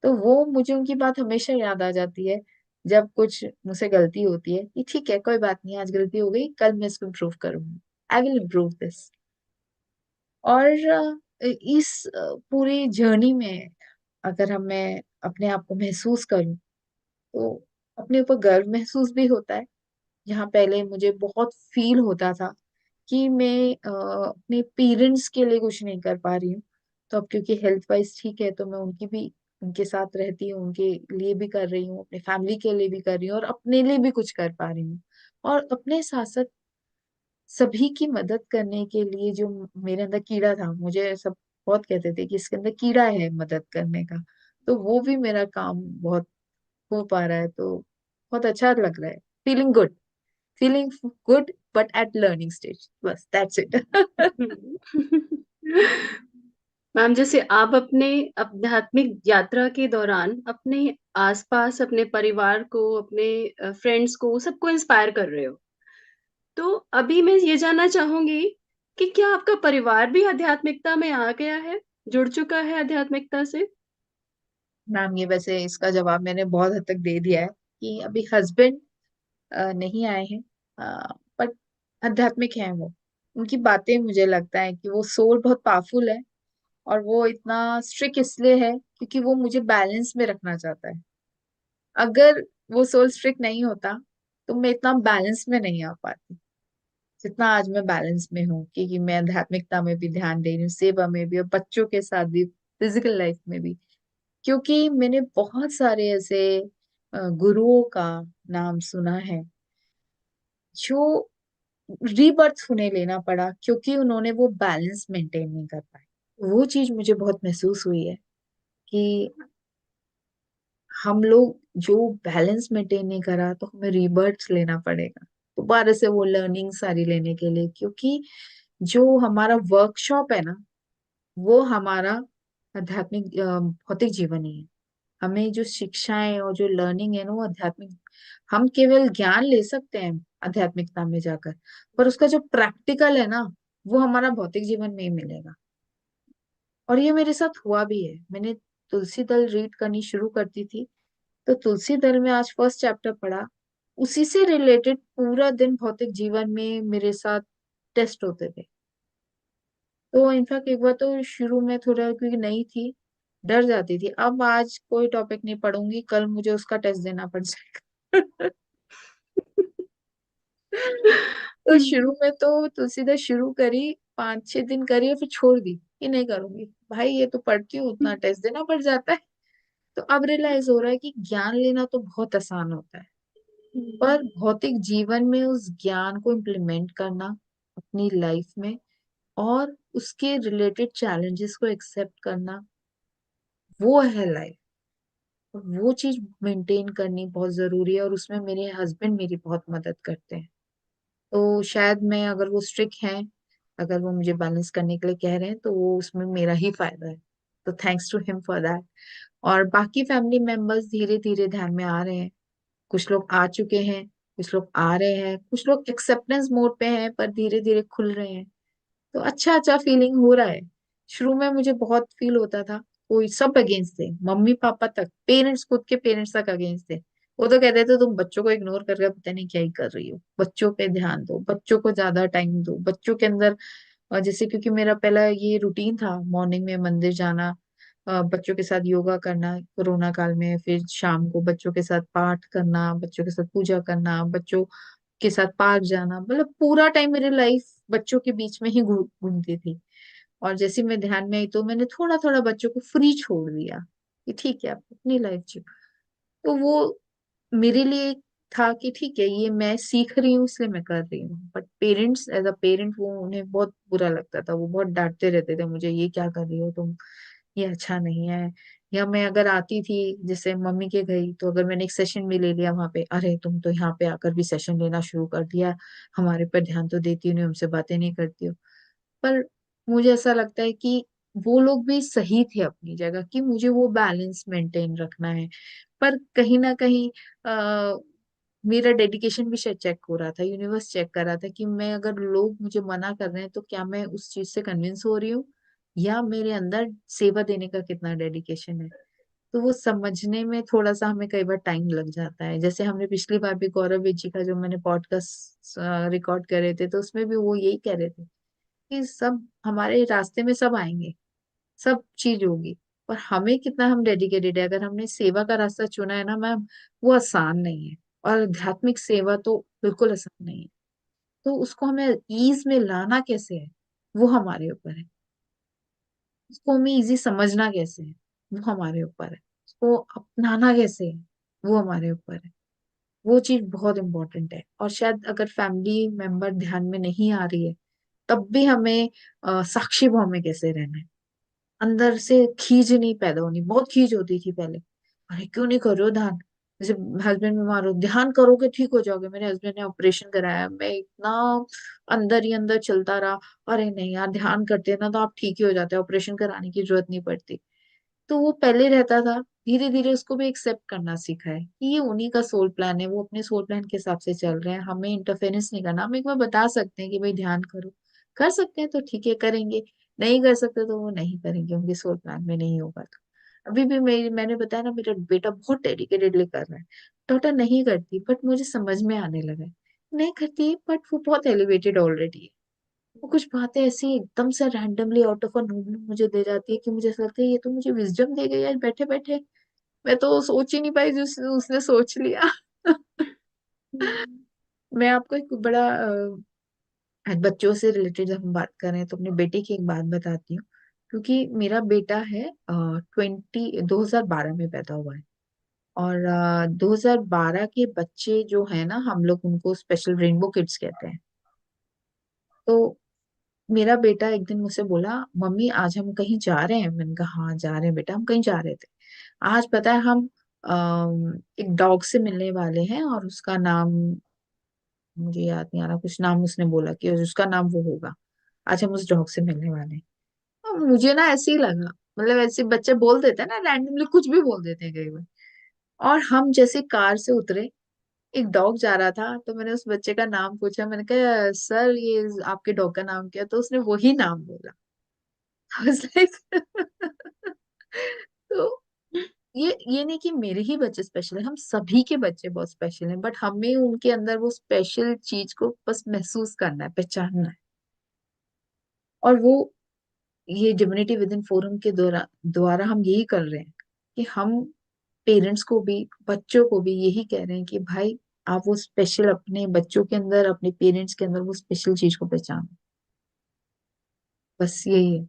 तो वो मुझे उनकी बात हमेशा याद आ जाती है जब कुछ मुझसे गलती होती है, कि ठीक है कोई बात नहीं, आज गलती हो गई, कल मैं इसको इम्प्रूव करूंगी, आई विल इम्प्रूव दिस। और इस पूरी जर्नी में अगर हम मैं अपने आप को महसूस करूं, तो अपने ऊपर गर्व महसूस भी होता है। जहाँ पहले मुझे बहुत फील होता था कि मैं अपने पेरेंट्स के लिए कुछ नहीं कर पा रही हूँ, तो अब क्योंकि हेल्थ वाइज ठीक है, तो मैं उनकी भी, उनके साथ रहती हूँ, उनके लिए भी कर रही हूँ, अपने फैमिली के लिए भी कर रही हूँ, और अपने लिए भी कुछ कर पा रही हूँ। और अपने साथ साथ सभी की मदद करने के लिए, जो मेरे अंदर कीड़ा था, मुझे सब बहुत कहते थे कि इसके अंदर कीड़ा है मदद करने का, तो वो भी मेरा काम बहुत हो पा रहा है, तो बहुत अच्छा लग रहा है। Feeling good, feeling good, but at learning stage, बस दैट्स इट।
मैम, जैसे आप अपने आध्यात्मिक यात्रा के दौरान अपने आसपास अपने परिवार को, अपने फ्रेंड्स को, सबको इंस्पायर कर रहे हो, तो अभी मैं ये जानना चाहूंगी कि क्या आपका परिवार भी आध्यात्मिकता में आ गया है, जुड़ चुका है आध्यात्मिकता से?
मैम ये वैसे इसका जवाब मैंने बहुत हद तक दे दिया है, कि अभी हस्बैंड नहीं आए हैं, बट आध्यात्मिक हैं वो। उनकी बातें मुझे लगता है कि वो सोल बहुत पावरफुल है, और वो इतना स्ट्रिक्ट इसलिए है क्योंकि वो मुझे बैलेंस में रखना चाहता है। अगर वो सोल स्ट्रिक्ट नहीं होता तो मैं इतना बैलेंस में नहीं आ पाती जितना आज मैं बैलेंस में हूँ, क्योंकि मैं आध्यात्मिकता में भी ध्यान दे रही हूँ, सेवा में भी, और बच्चों के साथ भी, फिजिकल लाइफ में भी। क्योंकि मैंने बहुत सारे ऐसे गुरुओं का नाम सुना है जो रीबर्थ उन्हें लेना पड़ा क्योंकि उन्होंने वो बैलेंस मेंटेन नहीं कर पाए। वो चीज मुझे बहुत महसूस हुई है कि हम लोग जो बैलेंस मेंटेन नहीं करा, तो हमें रीबर्थ लेना पड़ेगा दोबारा से वो लर्निंग सारी लेने के लिए, क्योंकि जो हमारा वर्कशॉप है ना, वो हमारा आध्यात्मिक भौतिक जीवन ही है। हमें जो शिक्षाएं और जो लर्निंग है ना, वो आध्यात्मिक, हम केवल ज्ञान ले सकते हैं आध्यात्मिकता में जाकर, पर उसका जो प्रैक्टिकल है ना, वो हमारा भौतिक जीवन में ही मिलेगा। और ये मेरे साथ हुआ भी है। मैंने तुलसी दल रीड करनी शुरू करती थी, तो तुलसी दल में आज फर्स्ट चैप्टर पढ़ा, उसी से रिलेटेड पूरा दिन भौतिक जीवन में मेरे साथ टेस्ट होते थे। तो इनफैक्ट एक बार तो शुरू में थोड़ा, क्योंकि नई थी, डर जाती थी, अब आज कोई टॉपिक नहीं पढ़ूंगी, कल मुझे उसका टेस्ट देना पड़ जाएगा। तो शुरू में तो तुलसीदास शुरू करी, 5-6 दिन करी और फिर छोड़ दी कि नहीं करूंगी, भाई ये तो पढ़ती हूँ, उतना टेस्ट देना पड़ जाता है। तो अब रियलाइज हो रहा है कि ज्ञान लेना तो बहुत आसान होता है, पर भौतिक जीवन में उस ज्ञान को इम्प्लीमेंट करना अपनी लाइफ में, और उसके रिलेटेड चैलेंजेस को एक्सेप्ट करना, वो है लाइफ। वो चीज मेंटेन करनी बहुत जरूरी है, और उसमें मेरे हस्बैंड मेरी बहुत मदद करते हैं। तो शायद मैं, अगर वो स्ट्रिक्ट हैं, अगर वो मुझे बैलेंस करने के लिए कह रहे हैं, तो वो उसमें मेरा ही फायदा है। तो thanks to him for that. और बाकी फैमिली मेंबर्स धीरे धीरे ध्यान में आ रहे हैं, कुछ लोग आ चुके हैं, कुछ लोग आ रहे हैं, कुछ लोग एक्सेप्टेंस मोड पे हैं पर धीरे धीरे खुल रहे हैं। तो अच्छा अच्छा फीलिंग हो रहा है। शुरू में मुझे बहुत फील होता था, कोई सब अगेंस्ट थे, मम्मी पापा तक, पेरेंट्स, खुद के पेरेंट्स तक अगेंस्ट थे। वो तो कहते थे तुम बच्चों को इग्नोर करके पता नहीं क्या ही कर रही हो, बच्चों पे ध्यान दो, बच्चों को ज्यादा टाइम दो, बच्चों के अंदर। और जैसे क्योंकि मेरा पहला ये रूटीन था मॉर्निंग में मंदिर जाना, बच्चों के साथ योगा करना कोरोना काल में, फिर शाम को बच्चों के साथ पाठ करना, बच्चों के साथ पूजा करना, बच्चों के साथ पार्क जाना, मतलब पूरा टाइम मेरी लाइफ बच्चों के बीच में ही घूमती थी। और जैसे मैं ध्यान में आई तो मैंने थोड़ा थोड़ा बच्चों को फ्री छोड़ दिया कि ठीक है आप अपनी लाइफ जियो। तो वो मेरे लिए था कि ठीक है ये मैं सीख रही हूँ इसलिए मैं कर रही हूँ। But parents, as a parent, वो उन्हें बहुत बुरा लगता था, वो बहुत डांटते रहते थे मुझे, ये क्या कर रही हो तुम, ये अच्छा नहीं है। या मैं अगर आती थी जैसे मम्मी के गई तो अगर मैंने एक सेशन भी ले लिया वहां पे, अरे तुम तो यहाँ पे आकर भी सेशन लेना शुरू कर दिया, हमारे पर ध्यान तो देती हो नहीं, हमसे बातें नहीं करती हो। पर मुझे ऐसा लगता है कि वो लोग भी सही थे अपनी जगह कि मुझे वो बैलेंस मेंटेन रखना है। पर कहीं ना कहीं आ, मेरा डेडिकेशन भी शायद चेक हो रहा था, यूनिवर्स चेक कर रहा था कि मैं, अगर लोग मुझे मना कर रहे हैं तो क्या मैं उस चीज से कन्विंस हो रही हूँ, या मेरे अंदर सेवा देने का कितना डेडिकेशन है। तो वो समझने में थोड़ा सा हमें कई बार टाइम लग जाता है। जैसे हमने पिछली बार भी गौरव विज जी का जो मैंने पॉडकास्ट रिकॉर्ड करे थे, तो उसमें भी वो यही कह रहे थे कि सब हमारे रास्ते में सब आएंगे, सब चीज होगी, पर हमें कितना हम डेडिकेटेड है। अगर हमने सेवा का रास्ता चुना है ना मैम, वो आसान नहीं है। और आध्यात्मिक सेवा तो बिल्कुल आसान नहीं है। तो उसको हमें ईज में लाना कैसे है, वो हमारे ऊपर है। उसको हमें इजी समझना कैसे है, वो हमारे ऊपर है। उसको अपनाना कैसे है, वो हमारे ऊपर है। वो चीज बहुत इंपॉर्टेंट है। और शायद अगर फैमिली मेंबर ध्यान में नहीं आ रही है, तब भी हमें साक्षी भाव में कैसे रहना है। अंदर से खीज नहीं पैदा होनी, बहुत खीज होती थी पहले, अरे क्यों नहीं कर रहे हो ध्यान, जैसे हस्बैंड बीमार हो, ध्यान करोगे ठीक हो जाओगे। मेरे हस्बैंड ने ऑपरेशन कराया, मैं इतना अंदर ही अंदर चलता रहा, अरे नहीं यार ध्यान करते हैं ना तो आप ठीक ही हो जाते हैं, ऑपरेशन कराने की जरूरत नहीं पड़ती। तो वो पहले रहता था, धीरे धीरे उसको भी एक्सेप्ट करना सीखा है कि ये उन्हीं का सोल प्लान है, वो अपने सोल प्लान के हिसाब से चल रहे हैं, हमें इंटरफेरेंस नहीं करना। हम एक बार बता सकते हैं कि भाई ध्यान करो, कर सकते हैं तो ठीक है करेंगे, नहीं कर सकते तो वो नहीं करेंगे, उनके सोल प्लान में नहीं होगा तो। अभी भी मैंने बताया ना, मेरा बेटा बहुत डेडिकेटेडली कर रहा है। डॉटर नहीं करती, बट मुझे समझ में आने लगा है नहीं करती, बट वो बहुत एलिवेटेड ऑलरेडी है। वो कुछ बातें ऐसी एकदम से randomly out of a new मुझे दे जाती है कि मुझे ऐसा लगता है ये तो मुझे विजडम दे गई यार बैठे बैठे, मैं तो सोच ही नहीं पाई जो उसने सोच लिया।
हम्म।
मैं आपको एक बड़ा आज बच्चों से रिलेटेड जब हम बात कर रहे हैं तो अपने बेटे की एक बात बताती हूँ। क्योंकि मेरा बेटा है 2012 में पैदा हुआ है। और 2012 के बच्चे जो है ना, हम लोग उनको स्पेशल रेनबो किड्स कहते हैं। तो मेरा बेटा एक दिन मुझसे बोला, मम्मी आज हम कहीं जा रहे हैं। मैंने कहा हाँ जा रहे हैं बेटा, हम कहीं जा रहे थे। आज पता है हम एक डॉग से मिलने वाले हैं, और उसका नाम मुझे याद नहीं आ रहा, कुछ नाम उसने बोला कि उसका नाम वो होगा। आज हम उस डॉग से मिलने वाले हैं। और मुझे ना ऐसे ही लगा, मतलब ऐसे बच्चे बोल देते हैं ना रैंडमली, कुछ भी बोल देते हैं कई बार। और हम जैसे कार से उतरे, एक डॉग जा रहा था, तो मैंने उस बच्चे का नाम पूछा, मैंने कहा सर ये आपके डॉग का नाम क्या है? तो उसने वही नाम बोला। I was like तो ये नहीं कि मेरे ही बच्चे स्पेशल है, हम सभी के बच्चे बहुत स्पेशल हैं, बट हमें उनके अंदर वो स्पेशल चीज को बस महसूस करना है, पहचानना है। और वो ये डिविनिटी विद इन फोरम के द्वारा द्वारा हम यही कर रहे हैं कि हम पेरेंट्स को भी, बच्चों को भी यही कह रहे हैं कि भाई आप वो स्पेशल अपने बच्चों के अंदर, अपने पेरेंट्स के अंदर वो स्पेशल चीज को पहचानो। बस यही है।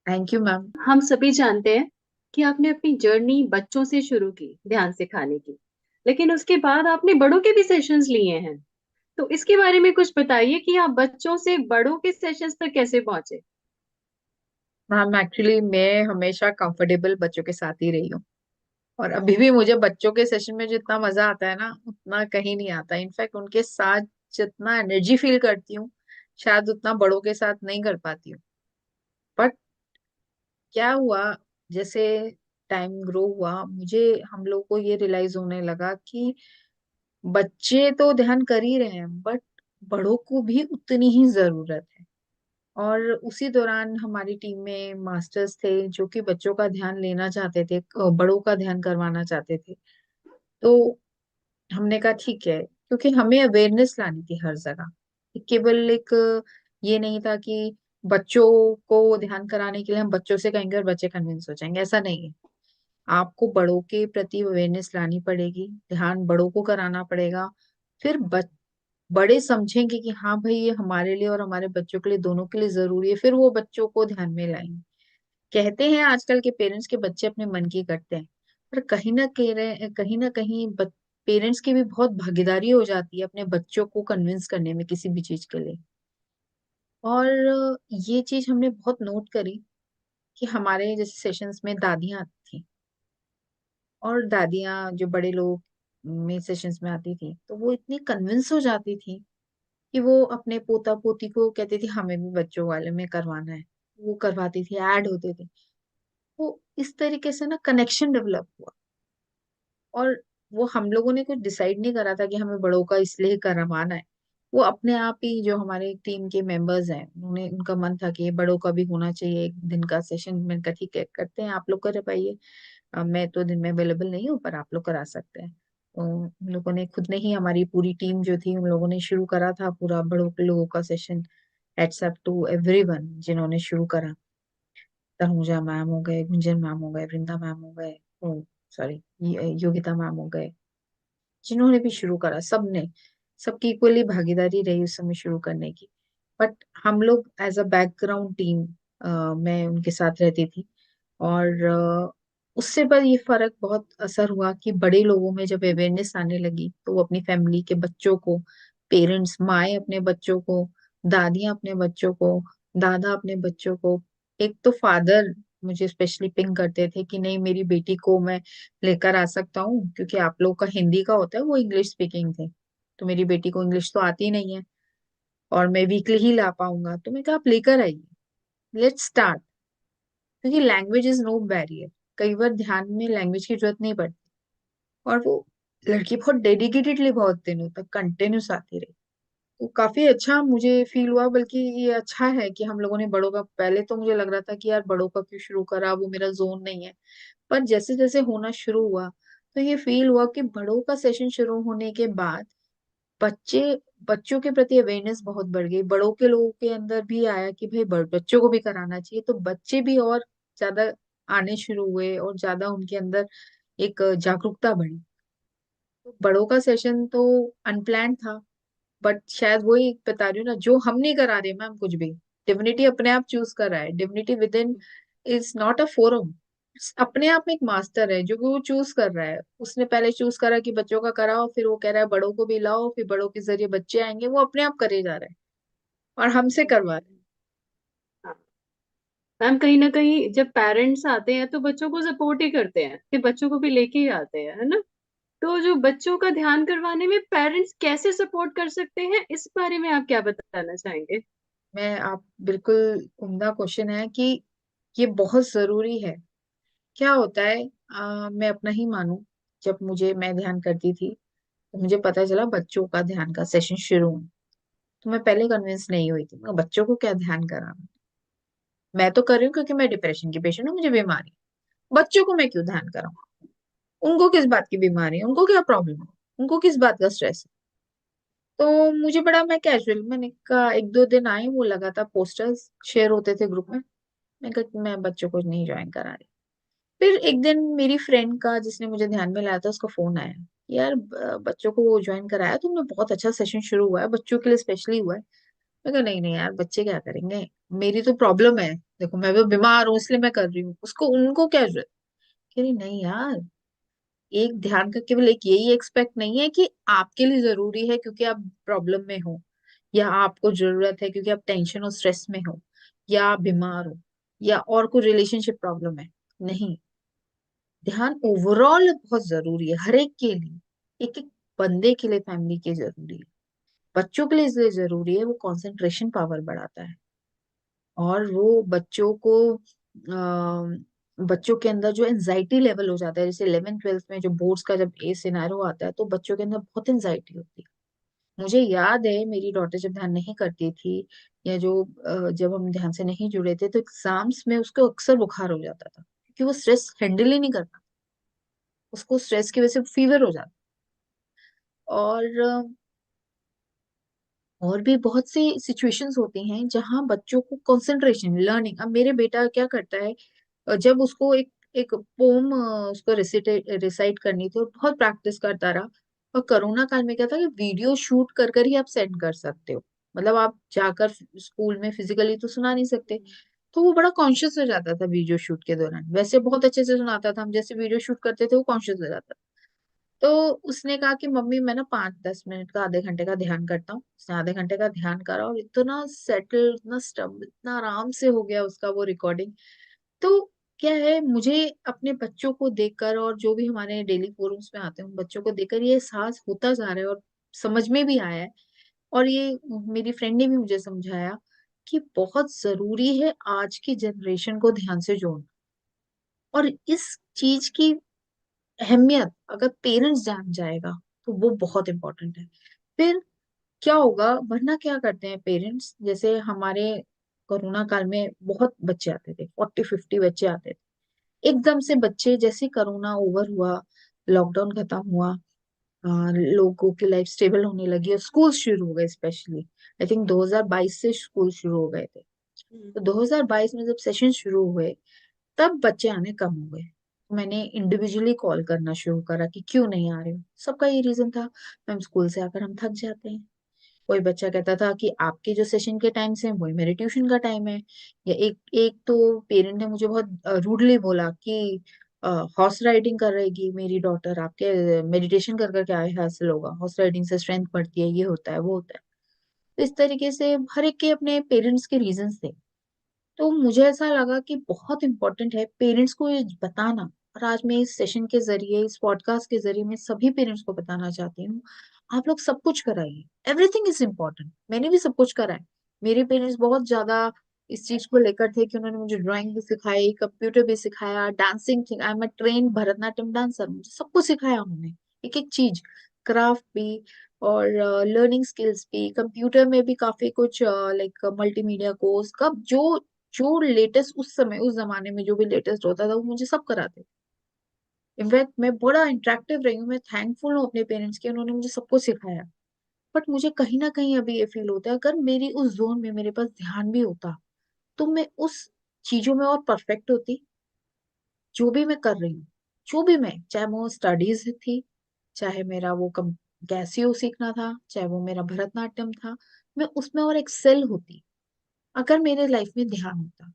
Thank you ma'am.
हम सभी जानते हैं कि आपने अपनी जर्नी बच्चों से शुरू की ध्यान सिखाने की, लेकिन उसके बाद आपने बड़ों के भी सेशंस लिए हैं। तो इसके बारे में कुछ बताइए कि आप बच्चों से बड़ों के सेशंस तक कैसे पहुंचे।
मैम एक्चुअली मैं हमेशा कंफर्टेबल बच्चों के साथ ही रही हूँ, और अभी भी मुझे बच्चों के सेशन में जितना मजा आता है ना, उतना कहीं नहीं आता। इनफैक्ट उनके साथ जितना एनर्जी फील करती हूँ, शायद उतना बड़ों के साथ नहीं कर पाती हूँ। बट क्या हुआ, जैसे टाइम ग्रो हुआ, मुझे, हम लोग को ये रियलाइज होने लगा कि बच्चे तो ध्यान कर ही रहे हैं, बट बड़ों को भी उतनी ही जरूरत है। और उसी दौरान हमारी टीम में मास्टर्स थे जो कि बच्चों का ध्यान लेना चाहते थे, बड़ों का ध्यान करवाना चाहते थे। तो हमने कहा ठीक है, क्योंकि हमें अवेयरनेस लानी थी हर जगह। केवल एक ये नहीं था कि बच्चों को ध्यान कराने के लिए हम बच्चों से कहेंगे और बच्चे कन्विंस हो जाएंगे, ऐसा नहीं है। आपको बड़ों के प्रति अवेयरनेस लानी पड़ेगी, ध्यान बड़ों को कराना पड़ेगा। फिर बड़े समझेंगे कि हाँ भाई ये हमारे लिए और हमारे बच्चों के लिए, दोनों के लिए जरूरी है, फिर वो बच्चों को ध्यान में लाएंगे। कहते हैं आजकल के पेरेंट्स के बच्चे अपने मन की करते हैं, पर कहीं ना कहीं पेरेंट्स की भी बहुत भागीदारी हो जाती है अपने बच्चों को कन्विंस करने में किसी भी चीज के लिए। और ये चीज हमने बहुत नोट करी कि हमारे जैसे सेशंस में दादियां आती थी, और दादियां जो बड़े लोग में सेशंस में आती थी, तो वो इतनी कन्विंस हो जाती थी कि वो अपने पोता पोती को कहती थी हमें भी बच्चों वाले में करवाना है। वो करवाती थी, ऐड होते थे। तो इस तरीके से ना कनेक्शन डेवलप हुआ। और वो हम लोगों ने कुछ डिसाइड नहीं करा था कि हमें बड़ों का इसलिए करवाना है। वो अपने आप ही जो हमारे टीम के मेंबर्स हैं, उन्होंने, उनका मन था कि ये बड़ों का भी होना चाहिए एक दिन का सेशन। मैंने कहा ठीक है, करते हैं, आप लोग कर पाइए। मैं तो दिन में अवेलेबल नहीं हूँ, पर आप लोग करा सकते हैं। तो उन लोगों ने खुद ने ही, हमारी पूरी टीम जो थी, उन लोगों ने शुरू करा था पूरा बड़ों के लोगों का session. Heads up to everyone जिन्होंने शुरू करा। तनुजा मैम हो गए, गुंजन मैम हो गए, वृंदा मैम हो गए, ओ सॉरी, योगिता मैम हो गए, जिन्होंने भी शुरू करा, सबने, सबकी इक्वली भागीदारी रही उस समय शुरू करने की। बट हम लोग एज अ बैकग्राउंड टीम, मैं उनके साथ रहती थी। और उससे पर ये फर्क बहुत असर हुआ कि बड़े लोगों में जब अवेयरनेस आने लगी, तो वो अपनी फैमिली के बच्चों को, पेरेंट्स, माएं अपने बच्चों को, दादियां अपने बच्चों को, दादा अपने बच्चों को, एक तो फादर मुझे स्पेशली पिंग करते थे कि नहीं मेरी बेटी को मैं लेकर आ सकता हूँ, क्योंकि आप लोग का हिंदी का होता है, वो इंग्लिश स्पीकिंग थे, तो मेरी बेटी को इंग्लिश तो आती नहीं है, और मैं वीकली ही ला पाऊंगा। तो मैं कहा आप लेकर आइए, लेट्स स्टार्ट। क्योंकि लैंग्वेज इज नो बैरियर, कई बार ध्यान में लैंग्वेज की जरूरत नहीं पड़ती। और वो लड़की बहुत डेडिकेटेडली बहुत दिनों तक कंटिन्यूस आती रही। तो काफी अच्छा मुझे फील हुआ। बल्कि ये अच्छा है कि हम लोगों ने बड़ों का, पहले तो मुझे लग रहा था कि यार बड़ों का क्यों शुरू करा, वो मेरा जोन नहीं है। पर जैसे जैसे होना शुरू हुआ, तो ये फील हुआ कि बड़ों का सेशन शुरू होने के बाद बच्चे बच्चों के प्रति अवेयरनेस बहुत बढ़ गई। बड़ों के लोगों के अंदर भी आया कि भाई बच्चों को भी कराना चाहिए, तो बच्चे भी और ज्यादा आने शुरू हुए, और ज्यादा उनके अंदर एक जागरूकता बढ़ी। तो बड़ों का सेशन तो अनप्लान्ड था, बट शायद वही बता रही हूँ ना, जो हम नहीं करा रहे मैम कुछ भी, डिविनिटी अपने आप चूज कर रहा है। Divinity with in is not a forum, अपने आप में एक मास्टर है जो कि वो चूज कर रहा है। उसने पहले चूज करा कि बच्चों का कराओ, फिर वो कह रहा है बड़ों को भी लाओ, फिर बड़ों के जरिए बच्चे आएंगे, वो अपने आप करे जा रहा है और हमसे करवा रहे
हाँ मैम, कहीं ना कहीं जब पेरेंट्स आते हैं तो बच्चों को सपोर्ट ही करते हैं, कि बच्चों को भी लेके ही आते हैं, है ना। तो जो बच्चों का ध्यान करवाने में पेरेंट्स कैसे सपोर्ट कर सकते हैं, इस बारे में आप क्या बताना चाहेंगे?
हैं। मैं आप बिल्कुल उम्दा क्वेश्चन है कि ये बहुत जरूरी है। क्या होता है, मैं अपना ही मानूं, जब मैं ध्यान करती थी, तो मुझे पता चला बच्चों का ध्यान का सेशन शुरू हुआ। तो मैं पहले कन्विंस नहीं हुई थी, मैं बच्चों को क्या ध्यान कराना। मैं तो कर रही हूँ क्योंकि मैं डिप्रेशन की पेशेंट हूँ, मुझे बीमारी है। बच्चों को मैं क्यों ध्यान कराऊं, उनको किस बात की बीमारी है, उनको क्या प्रॉब्लम है, उनको किस बात का स्ट्रेस है। तो मुझे बड़ा, मैं कैजुअल, मैंने कहा एक दो दिन आए, वो लगातार पोस्टर्स शेयर होते थे ग्रुप में। मैं कहा कि मैं बच्चों को नहीं ज्वाइन करा रही। फिर एक दिन मेरी फ्रेंड का, जिसने मुझे ध्यान में लाया था, उसका फोन आया, यार बच्चों को ज्वाइन कराया तुमने, बहुत अच्छा सेशन शुरू हुआ है, बच्चों के लिए स्पेशली हुआ है। मैं कहा नहीं नहीं यार, बच्चे क्या करेंगे, मेरी तो प्रॉब्लम है, देखो मैं तो बीमार हूँ इसलिए मैं कर रही हूँ, उसको उनको क्या जरूरत। कह रही नहीं यार, एक ध्यान का केवल एक यही एक्सपेक्ट नहीं है कि आपके लिए जरूरी है क्योंकि आप प्रॉब्लम में हो, या आपको जरूरत है क्योंकि आप टेंशन और स्ट्रेस में हो, या आप बीमार हो, या और कोई रिलेशनशिप प्रॉब्लम है। नहीं, ध्यान ओवरऑल बहुत जरूरी है हर एक के लिए, एक एक बंदे के लिए, फैमिली के जरूरी है। बच्चों के लिए इसलिए जरूरी है, वो कंसंट्रेशन पावर बढ़ाता है। और वो बच्चों को, बच्चों के अंदर जो एनजाइटी लेवल हो जाता है, जैसे 11th 12th में जो बोर्ड्स का जब ए सिनारो आता है, तो बच्चों के अंदर बहुत एनजाइटी होती है। मुझे याद है मेरी डॉटर जब ध्यान नहीं करती थी, या जो जब हम ध्यान से नहीं जुड़े थे, तो एग्जाम्स में उसको अक्सर बुखार हो जाता था, क्योंकि वो स्ट्रेस हैंडल ही नहीं कर पाता, उसको स्ट्रेस की वजह से फीवर हो जाता। और और भी बहुत से सिचुएशंस होती हैं जहां बच्चों को कंसंट्रेशन लर्निंग, अब मेरे बेटा क्या करता है, जब उसको एक एक पोम उसको रिसाइट करनी थी और बहुत प्रैक्टिस करता रहा। और कोरोना काल में क्या था कि वीडियो शूट कर कर ही आप सेंड कर सकते हो, मतलब आप जाकर स्कूल में फिजिकली तो सुना नहीं सकते। तो वो बड़ा कॉन्शियस हो जाता था वीडियो शूट के दौरान, वैसे बहुत अच्छे से सुनाता था, हम जैसे वीडियो शूट करते थे वो कॉन्शियस हो जाता था। तो उसने कहा कि मम्मी मैं ना 5-10 मिनट का, आधे घंटे का ध्यान करता हूँ। उसने आधे घंटे का ध्यान करा और इतना सेटल, इतना स्टम्ब, इतना आराम से हो गया उसका वो रिकॉर्डिंग। तो क्या है, मुझे अपने बच्चों को देखकर और जो भी हमारे डेली फोरम्स में आते हैं उन बच्चों को देखकर ये एहसास होता जा रहा है और समझ में भी आया है। और ये मेरी फ्रेंड ने भी मुझे समझाया कि बहुत जरूरी है आज की जनरेशन को ध्यान से जोड़ना। और इस चीज की अहमियत अगर पेरेंट्स जान जाएगा तो वो बहुत इंपॉर्टेंट है। फिर क्या होगा, वरना क्या करते हैं पेरेंट्स, जैसे हमारे कोरोना काल में बहुत बच्चे आते थे, 40-50 बच्चे आते थे एकदम से। बच्चे जैसे कोरोना ओवर हुआ, लॉकडाउन खत्म हुआ, लोगों की लाइफ स्टेबल होने लगी और स्कूल शुरू हो गए, स्पेशली आई थिंक 2022 से स्कूल शुरू हो गए थे। तो 2022 में जब सेशन शुरू हुए तब बच्चे आने कम हो गए। तो मैंने इंडिविजुअली कॉल करना शुरू करा कि क्यों नहीं आ रहे हो। सबका ये रीजन था, मैम स्कूल से आकर हम थक जाते हैं। कोई बच्चा कहता था कि आपके जो सेशन के टाइम से वही मेरे ट्यूशन का टाइम है। या एक एक तो पेरेंट ने मुझे बहुत रूडली बोला कि हॉर्स राइडिंग कर रहेगी मेरी डॉटर, आपके मेडिटेशन कर कर क्या हासिल होगा, हॉर्स राइडिंग से स्ट्रेंथ बढ़ती है, ये होता है वो होता है। तो इस तरीके से हर एक के अपने पेरेंट्स के रीजंस थे। तो मुझे ऐसा लगा कि बहुत इंपॉर्टेंट है पेरेंट्स को ये बताना। और आज मैं इस सेशन के जरिए, इस पॉडकास्ट के जरिए मैं सभी पेरेंट्स को बताना चाहती हूँ, आप लोग सब कुछ कराइए, एवरीथिंग इज इम्पोर्टेंट। मैंने भी सब कुछ करा है। मेरे पेरेंट्स बहुत ज्यादा इस चीज को लेकर थे कि उन्होंने मुझे ड्राइंग भी सिखाई, कंप्यूटर भी सिखाया, dancing, I am a train Bharatanatyam dancer, मुझे सब कुछ सिखाया उन्होंने, एक एक चीज, क्राफ्ट भी और लर्निंग स्किल्स भी, कंप्यूटर में भी काफी कुछ, लाइक मल्टीमीडिया कोर्स, कब जो जो लेटेस्ट उस समय उस जमाने में जो भी लेटेस्ट होता था वो मुझे सब कराते। इनफैक्ट मैं बड़ा इंटरेक्टिव रही हूँ, मैं थैंकफुल हूँ अपने पेरेंट्स के, उन्होंने मुझे सब कुछ सिखाया। बट मुझे कहीं ना कहीं अभी ये फील होता है अगर मेरी उस जोन में मेरे पास ध्यान भी होता तो मैं उस चीजों में और परफेक्ट होती, जो भी मैं कर रही हूँ। जो भी मैं, चाहे वो स्टडीज थी, चाहे मेरा वो कम कैसियो सीखना था, चाहे वो मेरा भरतनाट्यम था, मैं उसमें और एक्सेल होती अगर मेरे लाइफ में ध्यान होता।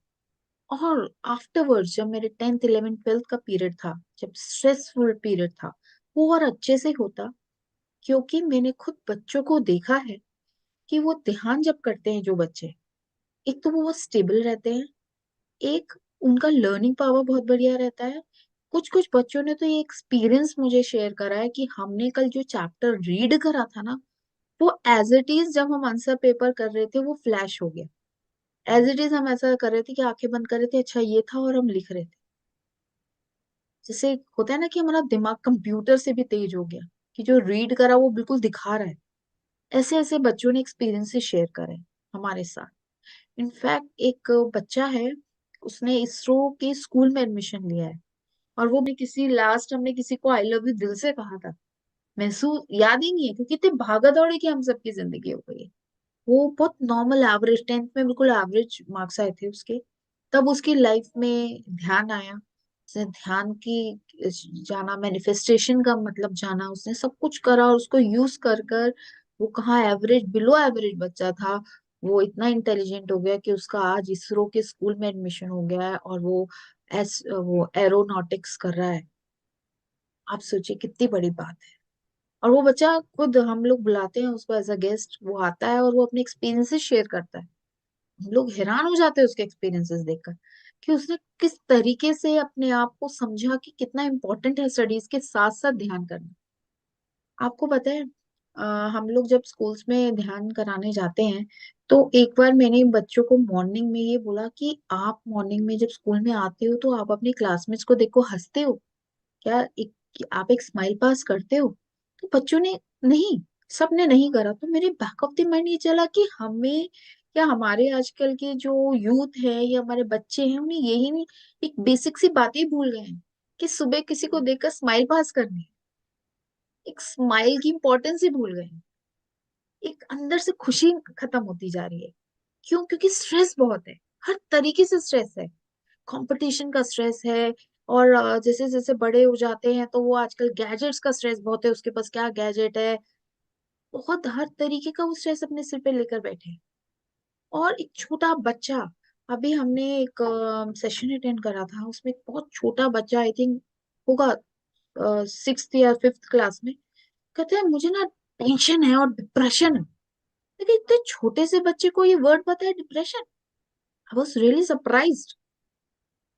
और आफ्टरवर्ड्स जब मेरे 10th 11th 12th का पीरियड था, जब स्ट्रेसफुल पीरियड था, वो और अच्छे से होता। क्योंकि मैंने खुद बच्चों को देखा है कि वो ध्यान जब करते हैं जो बच्चे, एक तो वो बहुत स्टेबल रहते हैं, एक उनका लर्निंग पावर बहुत बढ़िया रहता है। कुछ कुछ बच्चों ने तो ये एक्सपीरियंस मुझे शेयर करा है कि हमने कल जो चैप्टर रीड करा था ना, वो एज इट इज जब हम आंसर पेपर कर रहे थे वो फ्लैश हो गया। एज इट इज हम ऐसा कर रहे थे कि आंखें बंद कर रहे थे, अच्छा ये था, और हम लिख रहे थे। जैसे होता है ना कि हमारा दिमाग कंप्यूटर से भी तेज हो गया, कि जो रीड करा वो बिल्कुल दिखा रहा है। ऐसे ऐसे बच्चों ने एक्सपीरियंसेस शेयर करे हमारे साथ। इनफैक्ट एक बच्चा है, उसने इसरो के स्कूल में एडमिशन लिया है। और वो भी किसी लास्ट हमने किसी को आई लव यू दिल से कहा था, महसूस याद ही नहीं है क्योंकि इतनी भागा दौड़ी की हम सबकी जिंदगी हो गई है। वो बहुत नॉर्मल एवरेज, 10th में बिल्कुल एवरेज मार्क्स आए थे उसके। तब उसकी लाइफ में ध्यान आया, उसने ध्यान की जाना, मैनिफेस्टेशन का मतलब जाना, उसने सब कुछ करा और उसको यूज कर कर वो कहाँ एवरेज, बिलो एवरेज बच्चा था, वो इतना इंटेलिजेंट हो गया कि उसका आज इसरो के स्कूल में एडमिशन हो गया है और वो एरोनॉटिक्स कर रहा है। आप सोचिए कितनी बड़ी बात है। और वो बच्चा खुद, हम लोग बुलाते हैं उसको एज अ गेस्ट, वो आता है और वो अपने एक्सपीरियंसेस शेयर करता है। हम लोग हैरान हो जाते हैं उसके एक्सपीरियंसेस देखकर कि उसने किस तरीके से अपने आप को समझा कि कितना इंपॉर्टेंट है स्टडीज के साथ साथ ध्यान करना। आपको पता है, हम लोग जब स्कूल्स में ध्यान कराने जाते हैं तो एक बार मैंने बच्चों को मॉर्निंग में ये बोला कि आप मॉर्निंग में जब स्कूल में आते हो तो आप अपने क्लासमेट्स को देखो, हंसते हो क्या, एक कि आप एक स्माइल पास करते हो। तो बच्चों ने नहीं, सबने नहीं करा। तो मेरे बैक ऑफ द माइंड ये चला कि हमें, या हमारे आजकल के जो यूथ है या हमारे बच्चे हैं, उन्हें यही नहीं, एक बेसिक सी बात ही भूल गए हैं कि सुबह किसी को देखकर स्माइल पास करनी है। एक स्माइल की इंपॉर्टेंस ही भूल गए हैं। एक अंदर से खुशी खत्म होती जा रही है। क्यों? क्योंकि स्ट्रेस बहुत है, हर तरीके से स्ट्रेस है। कंपटीशन का स्ट्रेस है, और जैसे जैसे बड़े हो जाते हैं तो वो आजकल गैजेट्स का स्ट्रेस बहुत है, उसके पास क्या गैजेट है, बहुत हर तरीके का वो स्ट्रेस अपने सिर पे लेकर बैठे हैं। और एक छोटा बच्चा, अभी हमने एक सेशन अटेंड करा था, उसमें एक बहुत छोटा बच्चा, आई थिंक होगा 6th या 5th क्लास में, कहते हैं मुझे ना टेंशन है और डिप्रेशन है। लेकिन इतने छोटे से बच्चे को ये वर्ड पता है, depression. I was really surprised.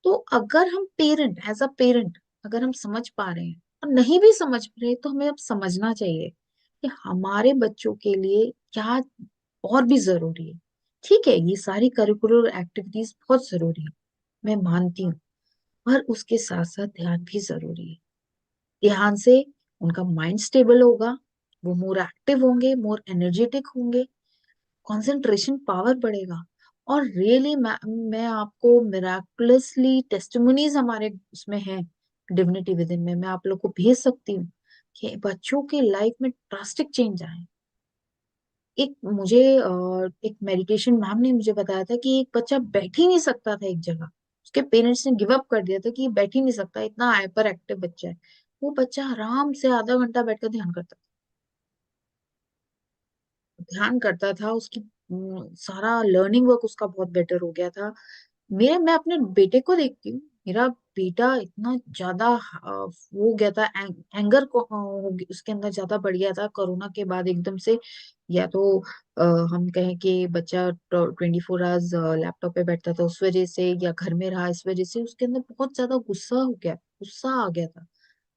तो अगर हम पेरेंट, एज अ पेरेंट, अगर हम समझ पा रहे हैं और नहीं भी समझ पा रहे, तो हमें अब समझना चाहिए कि हमारे बच्चों के लिए क्या और भी जरूरी है। ठीक है, ये सारी करिकुलर एक्टिविटीज बहुत जरूरी है, मैं मानती हूँ, पर उसके साथ साथ ध्यान भी जरूरी है। ध्यान से उनका माइंड स्टेबल होगा, वो मोर एक्टिव होंगे, मोर एनर्जेटिक होंगे, कंसंट्रेशन पावर बढ़ेगा। और रियली मैं आपको मिराकुलसली टेस्टिमोनीज हमारे उसमें है, डिविनिटी विद इन में मैं आप लोग को भेज सकती हूँ कि बच्चों के लाइफ में ड्रास्टिक चेंज आए। एक मुझे एक मेडिटेशन मैम ने मुझे बताया था कि एक बच्चा बैठ ही नहीं सकता था एक जगह, उसके पेरेंट्स ने गिव अप कर दिया था कि ये बैठ ही नहीं सकता, इतना हाइपर एक्टिव बच्चा है। वो बच्चा आराम से आधा घंटा बैठकर ध्यान करता, ध्यान करता था, उसकी सारा लर्निंग वर्क उसका बहुत बेटर हो गया था। मैं अपने बेटे को देखती हूँ, मेरा बेटा इतना ज्यादा वो हो गया था, एंगर को उसके अंदर ज्यादा बढ़ गया था कोरोना के बाद एकदम से। या तो अ, हम कहें कि बच्चा 24 आवर्स लैपटॉप पे बैठता था उस वजह से, या घर में रहा इस वजह से, उसके अंदर बहुत ज्यादा गुस्सा हो गया, गुस्सा आ गया था,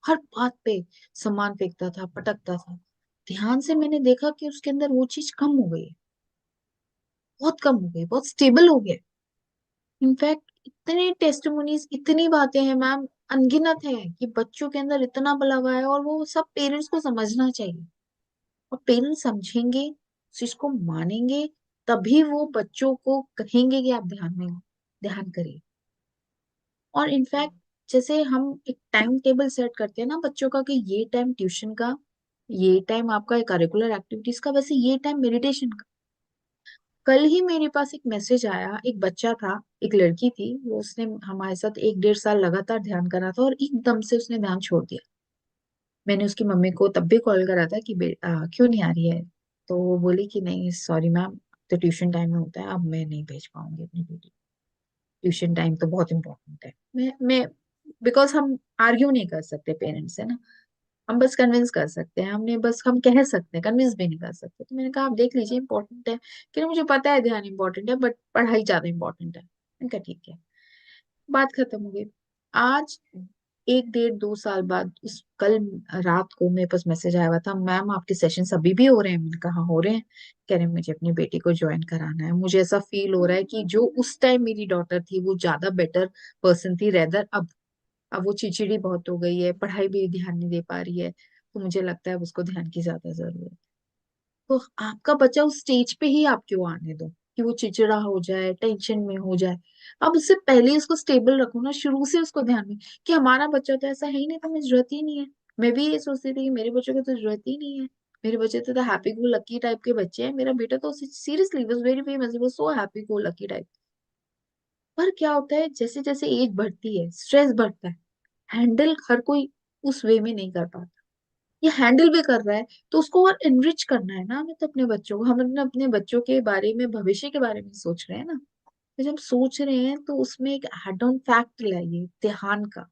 हर बात पे सामान फेंकता था, पटकता था। ध्यान से मैंने देखा कि उसके अंदर वो चीज कम हो गई है, बहुत कम हो गई, बहुत स्टेबल हो गया। इनफैक्ट इतने टेस्टिमोनीज, इतनी बातें हैं मैम, अनगिनत है कि बच्चों के अंदर इतना बला हुआ है, और वो सब पेरेंट्स को समझना चाहिए। और पेरेंट्स समझेंगे, उस चीज को मानेंगे, तभी वो बच्चों को कहेंगे कि आप ध्यान करिए। और इनफैक्ट जैसे हम एक टाइम टेबल सेट करते हैं ना बच्चों का, कि ये टाइम ट्यूशन का, ये टाइम आपका करिकुलर एक्टिविटीज का, वैसे ये टाइम मेडिटेशन का। कल ही मेरे पास एक मैसेज आया, एक बच्चा था, एक लड़की थी, वो उसने हमारे साथ 1-1.5 साल लगातार ध्यान करा था, और एकदम से उसने ध्यान छोड़ दिया। मैंने उसकी मम्मी को तब भी कॉल करा था कि क्यों नहीं आ रही है? तो वो बोली कि नहीं सॉरी मैम, तो ट्यूशन टाइम में होता है, अब मैं नहीं भेज पाऊंगी अपनी बेटी, ट्यूशन टाइम तो बहुत इंपॉर्टेंट है। मैं बिकॉज हम आर्ग्यू नहीं कर सकते पेरेंट्स से ना, हम बस कन्विंस कर सकते हैं, हमने बस हम कह सकते हैं, कन्विंस भी नहीं कर सकते। तो मैंने कहा आप देख लीजिए, इंपॉर्टेंट है कि मुझे पता है ध्यान इंपॉर्टेंट है, बट पढ़ाई ज्यादा इंपॉर्टेंट है। मैंने कहा ठीक है, बात खत्म हो गई। आज 1-1.5-2 साल बाद उस कल रात को मेरे पास मैसेज आया हुआ था, मैम आपके सेशंस अभी भी हो रहे हैं? मैंने कहा "हाँ, हो रहे हैं"। कह रहे हैं मुझे अपनी बेटी को ज्वाइन कराना है, मुझे ऐसा फील हो रहा है कि जो उस टाइम मेरी डॉटर थी वो ज्यादा बेटर पर्सन थी, रेदर अब वो चिड़चिड़ी बहुत हो गई है, पढ़ाई भी ध्यान नहीं दे पा रही है, तो मुझे लगता है उसको ध्यान की ज्यादा जरूरत है। तो आपका बच्चा उस स्टेज पे ही आप क्यों आने दो कि वो चिड़चिड़ा हो जाए, टेंशन में हो जाए? अब उससे पहले ही उसको स्टेबल रखो ना, शुरू से उसको ध्यान में कि हमारा बच्चा तो ऐसा है ही नहीं, तो हमें जरूरत ही नहीं है। मैं भी ये सोचती थी कि मेरे बच्चों को तो जरूरत ही नहीं है, मेरे बच्चे तो हैप्पी गो लकी टाइप के बच्चे हैं, मेरा बेटा तो सीरियसली वाज वेरी फेमस, वो so happy go lucky type. पर क्या होता है, जैसे जैसे एज बढ़ती है स्ट्रेस बढ़ता है, हैंडल हर कोई उस वे में नहीं कर पाता। ये हैंडल भी कर रहा है, तो उसको और एनरिच करना है ना हमें, तो अपने बच्चों को हम अपने बच्चों के बारे में, भविष्य के बारे में सोच रहे हैं ना। तो जब सोच रहे हैं तो उसमें एक एड ऑन फैक्ट लाइए, ध्यान का,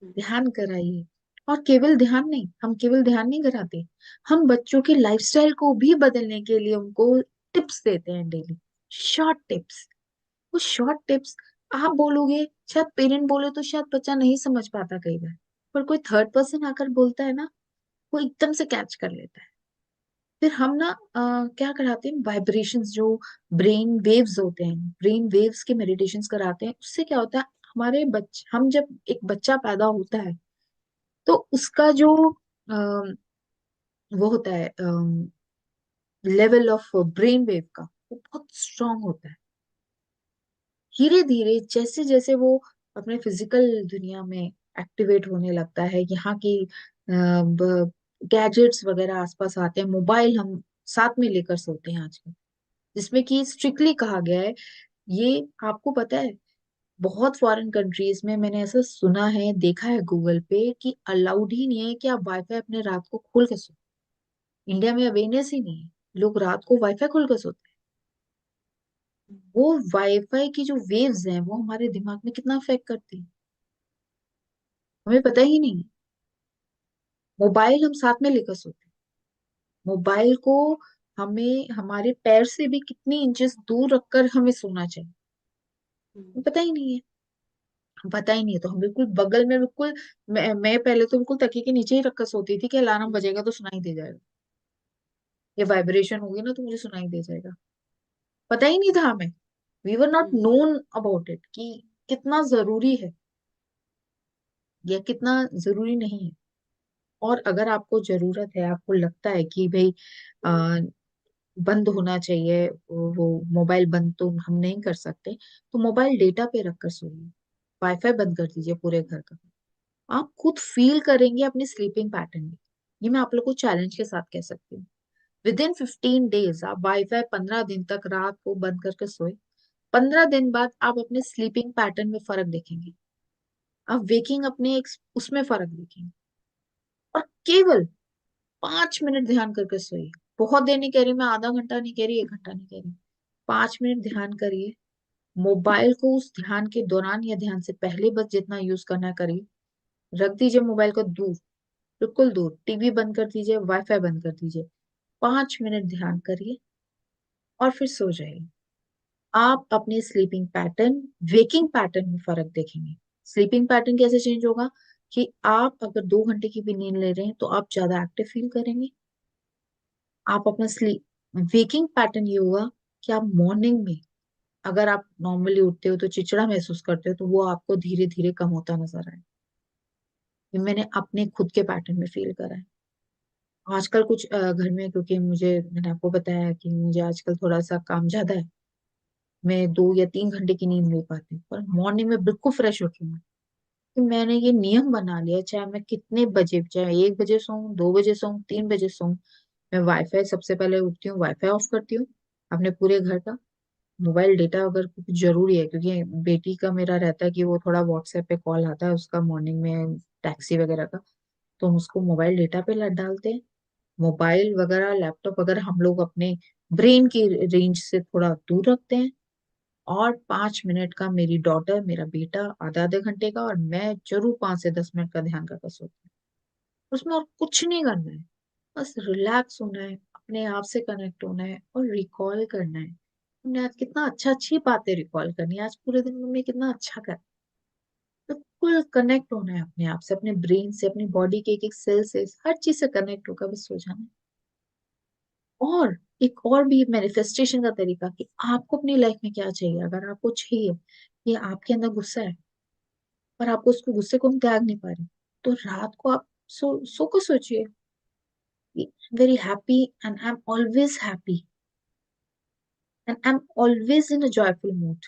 ध्यान कराइए। और केवल ध्यान नहीं, हम केवल ध्यान नहीं कराते, हम बच्चों की लाइफस्टाइल को भी बदलने के लिए उनको टिप्स देते हैं डेली, शॉर्ट टिप्स। वो शॉर्ट टिप्स आप बोलोगे, शायद पेरेंट बोले तो शायद बच्चा नहीं समझ पाता कई बार, पर कोई थर्ड पर्सन आकर बोलता है ना, वो एकदम से कैच कर लेता है। फिर हम ना क्या कराते हैं, वाइब्रेशंस, जो ब्रेन वेव्स होते हैं, ब्रेन वेव्स के मेडिटेशंस कराते हैं। उससे क्या होता है, हमारे बच्चे, हम जब एक बच्चा पैदा होता है तो उसका जो वो होता है लेवल ऑफ ब्रेन वेव का, वो बहुत स्ट्रांग होता है। धीरे धीरे जैसे जैसे वो अपने फिजिकल दुनिया में एक्टिवेट होने लगता है, यहाँ की गैजेट्स वगैरह आसपास आते हैं, मोबाइल हम साथ में लेकर सोते हैं आजकल, जिसमें कि स्ट्रिक्टली कहा गया है। ये आपको पता है, बहुत फॉरेन कंट्रीज में मैंने ऐसा सुना है, देखा है गूगल पे, कि अलाउड ही नहीं है कि आप वाईफाई अपने रात को खोल के सो। इंडिया में अवेयरनेस ही नहीं है, लोग रात को वाईफाई खोल के सोते हैं। वो वाईफाई की जो वेव्स हैं वो हमारे दिमाग में कितना अफेक्ट करती है, हमें पता ही नहीं है। मोबाइल हम साथ में लेकर सोते हैं। मोबाइल को हमें हमारे पैर से भी कितनी इंचेस दूर रखकर हमें सोना चाहिए, हमें पता ही नहीं है। पता ही नहीं है तो हम बिल्कुल बगल में, बिल्कुल मैं पहले तो बिल्कुल तकिए के नीचे ही रखकर सोती थी कि अलार्म बजेगा तो सुनाई दे जाएगा, या वाइब्रेशन होगी ना तो मुझे सुनाई दे जाएगा। पता ही नहीं था हमें, we were not known about it कि कितना जरूरी है या कितना जरूरी नहीं है। और अगर आपको जरूरत है, आपको लगता है कि भाई आ, बंद होना चाहिए, वो मोबाइल बंद तो हम नहीं कर सकते, तो मोबाइल डेटा पे रखकर सोइए, वाईफाई बंद कर दीजिए पूरे घर का। आप खुद फील करेंगे अपनी स्लीपिंग पैटर्न में। ये मैं आप लोग को चैलेंज के साथ कह सकती हूँ। विद इन 15 डेज आप वाईफाई 15 दिन तक रात को बंद करके सोए, 15 दिन बाद आप अपने स्लीपिंग पैटर्न में फर्क देखेंगे। आप वेकिंग अपने उसमें फर्क देखेंगे। और केवल 5 मिनट ध्यान करके सोइए। बहुत देर नहीं कह रही मैं, आधा घंटा नहीं कह रही, 1 घंटा नहीं कह रही, 5 मिनट ध्यान करिए। मोबाइल को उस ध्यान के दौरान या ध्यान से पहले बस जितना यूज करना है करिए। रख दीजिए मोबाइल को दूर, बिल्कुल दूर, टीवी बंद कर दीजिए, वाईफाई बंद कर दीजिए। 5 मिनट ध्यान करिए और फिर सो जाइए। आप अपने स्लीपिंग पैटर्न, वेकिंग पैटर्न में फर्क देखेंगे। स्लीपिंग पैटर्न कैसे चेंज होगा कि आप अगर 2 घंटे की भी नींद ले रहे हैं तो आप ज्यादा एक्टिव फील करेंगे। आप अपना स्लीप वेकिंग पैटर्न ये होगा कि आप मॉर्निंग में, अगर आप नॉर्मली उठते हो तो चिड़चिड़ा महसूस करते हो, तो वो आपको धीरे धीरे कम होता नजर आए। ये मैंने अपने खुद के पैटर्न में फील करा है। आजकल कुछ घर में, क्योंकि मैंने आपको बताया कि मुझे आजकल थोड़ा सा काम ज्यादा है, मैं 2 या 3 घंटे की नींद ले पाती हूँ, पर मॉर्निंग में बिल्कुल फ्रेश होती हूँ। तो मैंने ये नियम बना लिया, चाहे मैं कितने बजे, चाहे 1 बजे सोऊं, 2 बजे सोऊं, 3 बजे सोऊं, मैं वाईफाई सबसे पहले उठती हूँ, वाईफाई ऑफ करती हूँ अपने पूरे घर का। मोबाइल डेटा अगर कुछ जरूरी है, क्योंकि बेटी का मेरा रहता है कि वो थोड़ा व्हाट्सएप पे कॉल आता है उसका मॉर्निंग में, टैक्सी वगैरह का, तो हम उसको मोबाइल डेटा पे लग डालते हैं। मोबाइल वगैरह, लैपटॉप वगैरह हम लोग अपने ब्रेन की रेंज से थोड़ा दूर रखते हैं। और 5 मिनट का मेरी डॉटर, मेरा बेटा आधे आधे घंटे का, और मैं जरूर 5 से 10 मिनट का ध्यान करके सोती हूँ। उसमें और कुछ नहीं करना है, बस रिलैक्स होना है, अपने आप से कनेक्ट होना है और रिकॉल करना है। हमने आज कितना अच्छा, अच्छी बातें रिकॉल करनी है, आज पूरे दिन में मैं कितना अच्छा कर, बिल्कुल कनेक्ट होना है अपने आप से, अपने ब्रेन से, अपनी बॉडी के एक एक सेल से, हर चीज से कनेक्ट होकर बस सो जाना है। और एक और भी मैनिफेस्टेशन का तरीका कि आपको अपनी लाइफ में क्या चाहिए। अगर आपको चाहिए कि आपके अंदर गुस्सा है पर आपको उसको, गुस्से को हम त्याग नहीं पा रहे, तो रात को आप सो को सोचिए, very happy and I am always happy and I am always in a joyful mood.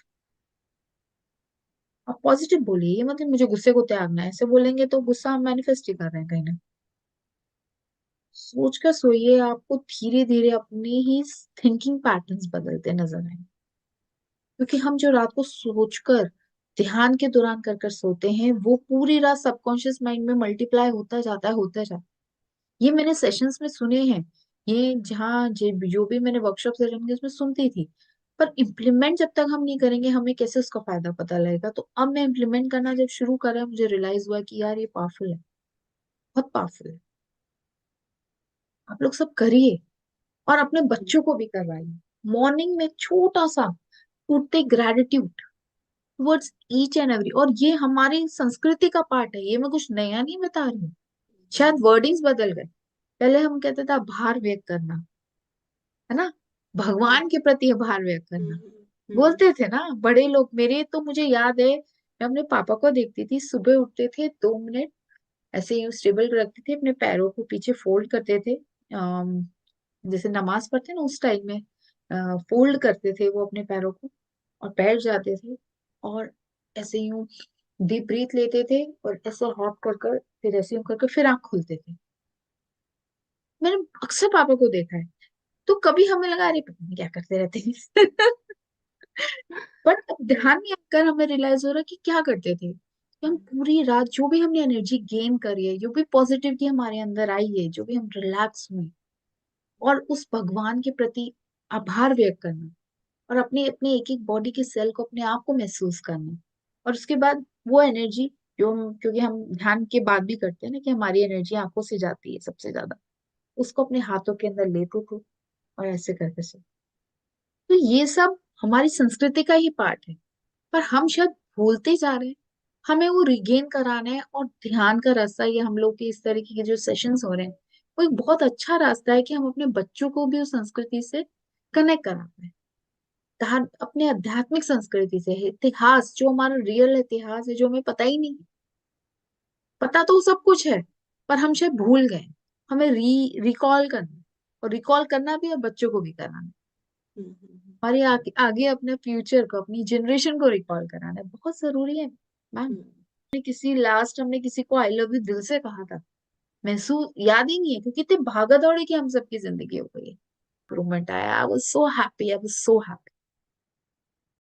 आप पॉजिटिव बोलिए, ये मतलब मुझे गुस्से को त्यागना है, ऐसे बोलेंगे तो गुस्सा हम मैनिफेस्ट ही कर रहे हैं कहीं ना। सोच कर सोइए, आपको धीरे धीरे अपने ही थिंकिंग पैटर्न्स बदलते नजर आएंगे। क्योंकि हम जो रात को सोचकर, ध्यान के दौरान कर कर सोते हैं, वो पूरी रात सबकॉन्शियस माइंड में मल्टीप्लाई होता जाता है, होता जाता है। ये मैंने सेशंस में सुने हैं, ये जहाँ जो भी मैंने वर्कशॉप सेशन के उसमें सुनती थी। पर इम्प्लीमेंट जब तक हम नहीं करेंगे, हमें कैसे उसका फायदा पता लगेगा। तो अब मैं इम्प्लीमेंट करना जब शुरू करा, मुझे रियलाइज हुआ कि यार ये पावरफुल है, बहुत पावरफुल है। आप लोग सब करिए और अपने बच्चों को भी करवाइए। मॉर्निंग में छोटा सा उठते gratitude towards each and every, और ये हमारी संस्कृति का पार्ट है, ये मैं कुछ नया नहीं बता रही हूँ। शायद वर्डिंग्स बदल गए, पहले हम कहते थे आभार व्यक्त करना, है ना, भगवान के प्रति आभार व्यक्त करना, बोलते थे ना बड़े लोग। मेरे तो मुझे याद है, मैं अपने पापा को देखती थी, सुबह उठते थे, 2 मिनट ऐसे ही स्टेबल रखते थे, अपने पैरों को पीछे फोल्ड करते थे, जैसे नमाज पढ़ते ना उस टाइम में, फोल्ड करते थे वो अपने पैरों को और बैठ जाते थे। और ऐसे यूं डीप ब्रीथ लेते थे और ऐसे हाथ कर कर, फिर ऐसे यूं करके फिर आंख खोलते थे। मैंने अक्सर पापा को देखा है। तो कभी हमें लगा अरे पता नहीं क्या करते रहते हैं। बट अब ध्यान में आकर हमें रियलाइज हो रहा है कि क्या करते थे कि हम पूरी रात जो भी हमने एनर्जी गेन करी है, जो भी पॉजिटिविटी हमारे अंदर आई है, जो भी हम रिलैक्स हुए, और उस भगवान के प्रति आभार व्यक्त करना, और अपने अपने एक एक बॉडी के सेल को, अपने आप को महसूस करना, और उसके बाद वो एनर्जी जो क्योंकि हम ध्यान के बाद भी करते हैं ना कि हमारी एनर्जी आंखों से जाती है सबसे ज्यादा, उसको अपने हाथों के अंदर लेते थे और ऐसे करके से। तो ये सब हमारी संस्कृति का ही पार्ट है, पर हम शायद भूलते जा रहे हैं। हमें वो रिगेन कराना है, और ध्यान का रास्ता, ये हम लोग के इस तरीके के जो सेशंस हो रहे हैं, वो एक बहुत अच्छा रास्ता है कि हम अपने बच्चों को भी उस संस्कृति से कनेक्ट करा पाए। अपने आध्यात्मिक संस्कृति से, इतिहास जो हमारा रियल इतिहास है, जो हमें पता ही नहीं। पता तो सब कुछ है, पर हम शायद भूल गए। हमें रिकॉल करना, और रिकॉल करना भी, और बच्चों को भी कराना।
हम्म।
हमारे आगे अपने फ्यूचर को, अपनी जनरेशन को रिकॉल कराना बहुत जरूरी है मैम।
हम्म।
हमने किसी को आई लव यू दिल से कहा था, महसूस याद ही नहीं है, क्योंकि इतनी भागा दौड़ी की हम सबकी जिंदगी हो गई है। इम्प्रूवमेंट आया, I was so happy, I was so happy.